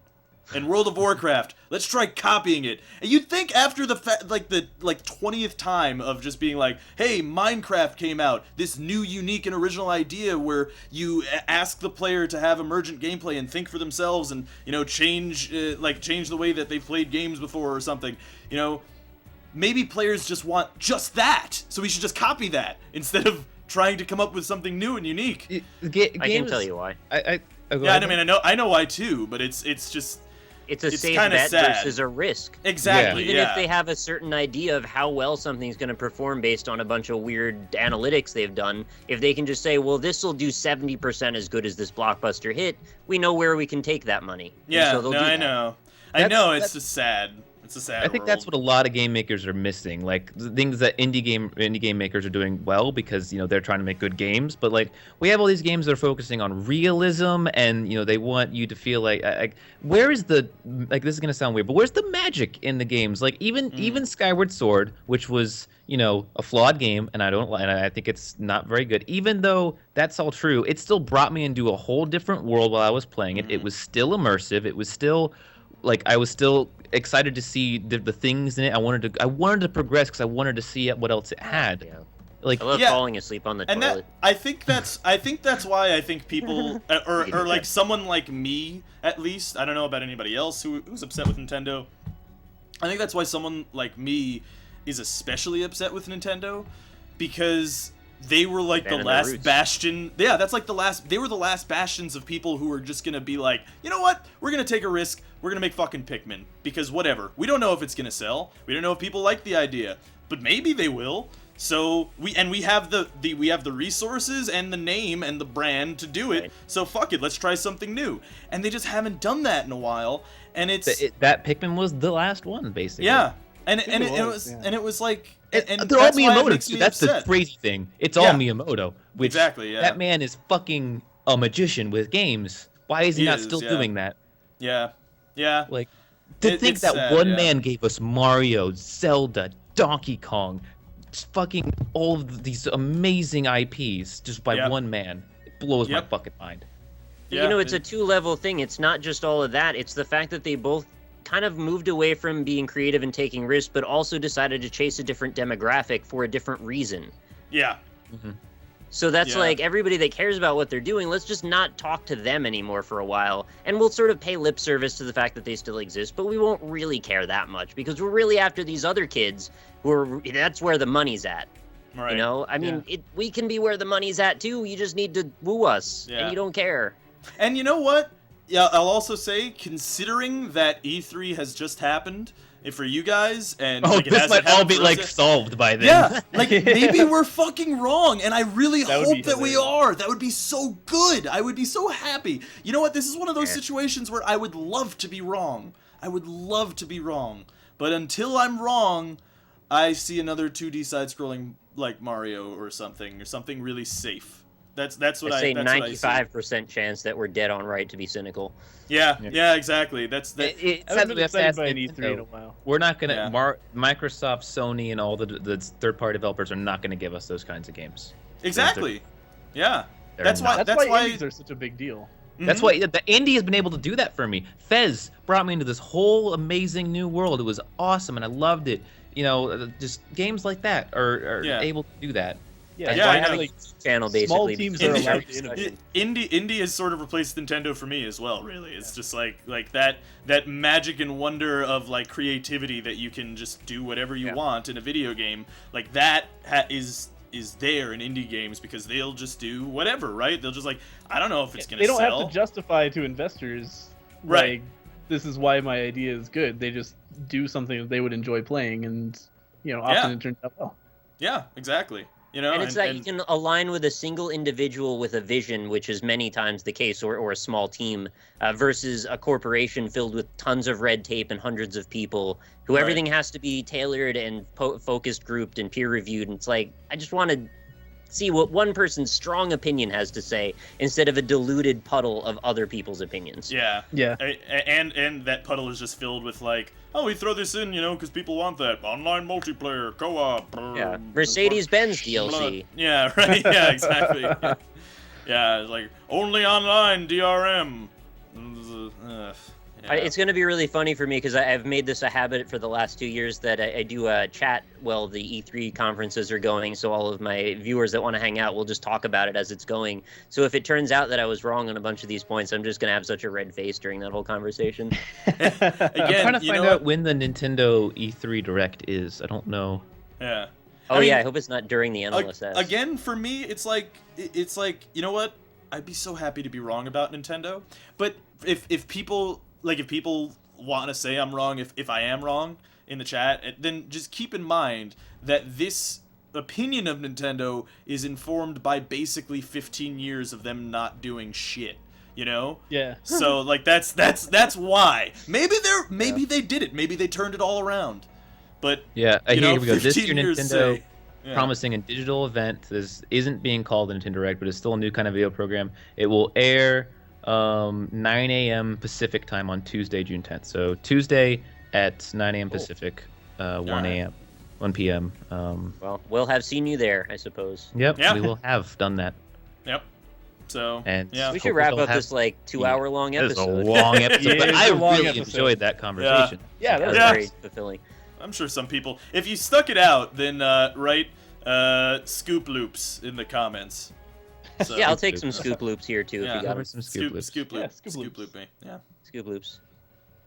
And World of Warcraft, let's try copying it. And you'd think after the 20th time of just being like, hey, Minecraft came out, this new, unique, and original idea where you ask the player to have emergent gameplay and think for themselves and, you know, change the way that they've played games before or something. You know, maybe players just want just that, so we should just copy that instead of trying to come up with something new and unique. I can tell you why. I mean, I know why too, but it's just. It's a safe bet versus a risk. Exactly. Even if they have a certain idea of how well something's going to perform based on a bunch of weird analytics they've done, if they can just say, well, this will do 70% as good as this blockbuster hit, we know where we can take that money. Yeah, so I know. I know, it's just sad. It's a sad I think world. that's what a lot of game makers are missing. Like the things that indie game makers are doing well because, you know, they're trying to make good games. But like we have all these games that are focusing on realism, and you know they want you to feel like where is the this is gonna sound weird, but where's the magic in the games? Like even Skyward Sword, which was, you know, a flawed game, and I think it's not very good. Even though that's all true, it still brought me into a whole different world while I was playing it. It was still immersive. It was still like I was still excited to see the things in it. I wanted to progress because I wanted to see what else it had. Yeah. Like I love falling asleep on the toilet. I think that's why I think people or like someone like me at least. I don't know about anybody else who's upset with Nintendo. I think that's why someone like me is especially upset with Nintendo because they were like the last bastion. Yeah, that's like they were the last bastions of people who were just gonna be like, you know what? We're gonna take a risk. We're gonna make fucking Pikmin because whatever. We don't know if it's gonna sell. We don't know if people like the idea, but maybe they will. So we have the resources and the name and the brand to do it. Right. So fuck it. Let's try something new. And they just haven't done that in a while. And that Pikmin was the last one basically. Yeah. And it was like. And they're all Miyamoto too. That's the crazy thing. It's all Miyamoto. Which exactly. Yeah. That man is fucking a magician with games. Why is he not still doing that? Yeah. Yeah. Like to think that one man gave us Mario, Zelda, Donkey Kong, fucking all of these amazing IPs just by one man. It blows my fucking mind. Yeah, you know, it's a two-level thing. It's not just all of that. It's the fact that they both kind of moved away from being creative and taking risks, but also decided to chase a different demographic for a different reason. Yeah. Mm-hmm. So that's like everybody that cares about what they're doing, let's just not talk to them anymore for a while. And we'll sort of pay lip service to the fact that they still exist, but we won't really care that much because we're really after these other kids that's where the money's at. Right. You know, I mean, we can be where the money's at too. You just need to woo us and you don't care. And you know what? Yeah, I'll also say, considering that E3 has just happened, for you guys, and Oh, like, it this hasn't might all happened be for like us yet. solved by then. Yeah, like maybe we're fucking wrong, and I really That would hope be that we hilarious. are. That would be so good. I would be so happy. You know what? This is one of those situations where I would love to be wrong. I would love to be wrong, but until I'm wrong, I see another 2D side-scrolling like Mario or something really safe. That's what I say that's what I see. 95% chance that we're dead on right to be cynical. Yeah, exactly. That's I haven't been excited by an E3 in a while. We're not gonna. Yeah. Microsoft, Sony, and all the third-party developers are not gonna give us those kinds of games. exactly. Yeah, They're that's not. why. That's why indies are such a big deal. That's why the indie has been able to do that for me. Fez brought me into this whole amazing new world. It was awesome, and I loved it. You know, just games like that are able to do that. Yeah, Yeah, I know. having a channel basically. Small teams are because- allowed to innovate. Indie has sort of replaced Nintendo for me as well. Really, it's just like that magic and wonder of like creativity that you can just do whatever you want in a video game. Like that is there in indie games because they'll just do whatever, right? They'll just like, I don't know if it's gonna They don't sell. have to justify to investors, Right. like, this is why my idea is good. They just do something that they would enjoy playing, and often it turns out well. Yeah, exactly. You know, And it's that you can align with a single individual with a vision, which is many times the case, or a small team, versus a corporation filled with tons of red tape and hundreds of people who everything has to be tailored and focused, grouped, and peer-reviewed. And it's like, I just want to see what one person's strong opinion has to say instead of a diluted puddle of other people's opinions. Yeah. Yeah. And that puddle is just filled with like, oh, we throw this in, because people want that. Online multiplayer, co-op. Yeah. Mercedes-Benz DLC. Blood. Yeah, right. Yeah, exactly. Yeah, it's like, only online DRM. It's going to be really funny for me because I've made this a habit for the last 2 years that I do a chat while the E3 conferences are going, so all of my viewers that want to hang out will just talk about it as it's going. So if it turns out that I was wrong on a bunch of these points, I'm just going to have such a red face during that whole conversation. Again, I'm trying to find out when the Nintendo E3 Direct is. I don't know. Yeah. Oh, I hope it's not during the NLSS. Again, for me, it's like, you know what? I'd be so happy to be wrong about Nintendo, but if people want to say I'm wrong, if I am wrong in the chat, then just keep in mind that this opinion of Nintendo is informed by basically 15 years of them not doing shit. Yeah. So like that's why. Maybe they did it. Maybe they turned it all around. But yeah, here we go. This 15 year years Nintendo say, promising a digital event. This isn't being called a Nintendo Direct, but it's still a new kind of video program. It will air 9 a.m. Pacific time on Tuesday, June 10th. So Tuesday at 9 a.m. Pacific, 1 p.m. Well, we'll have seen you there, I suppose. Yep, Yeah. we will have done that. Yep. So And yeah. We should wrap up this 2-hour-long It was a episode. long episode, Yeah, but it's I a long really episode. enjoyed that conversation. Yeah, That that was Yeah. very fulfilling. I'm sure some people, if you stuck it out, then write scoop loops in the comments. So, Yeah, I'll take some scoop loops here too if Yeah. you got Cover them. some scoop loops. Scoop loop. Yeah, scoop Scoop loops. loop me. Yeah. Scoop loops.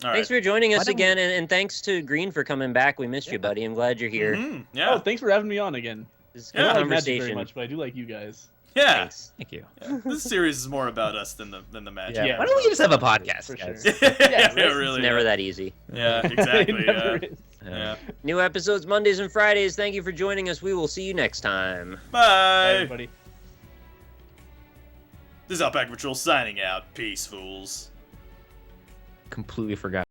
All right. Thanks for joining us Why don't we- again, and thanks to Green for coming back. We missed you, buddy. I'm glad you're here. Mhm, Yeah. Oh, thanks for having me on again. This is I good don't like Magic very conversation. much, but I do like you guys. yeah. Thanks. Thank you. Yeah. This series is more about us than the magic. Yeah. Why don't we just have a podcast, For guys? sure. yeah, It's really. never yeah. that easy. Yeah, It exactly. never Yeah. is. Yeah. New episodes Mondays and Fridays. Thank you for joining us. We will see you next time. Bye, Bye. everybody. This is Alpaca Patrol signing out. Peace, fools. Completely forgot.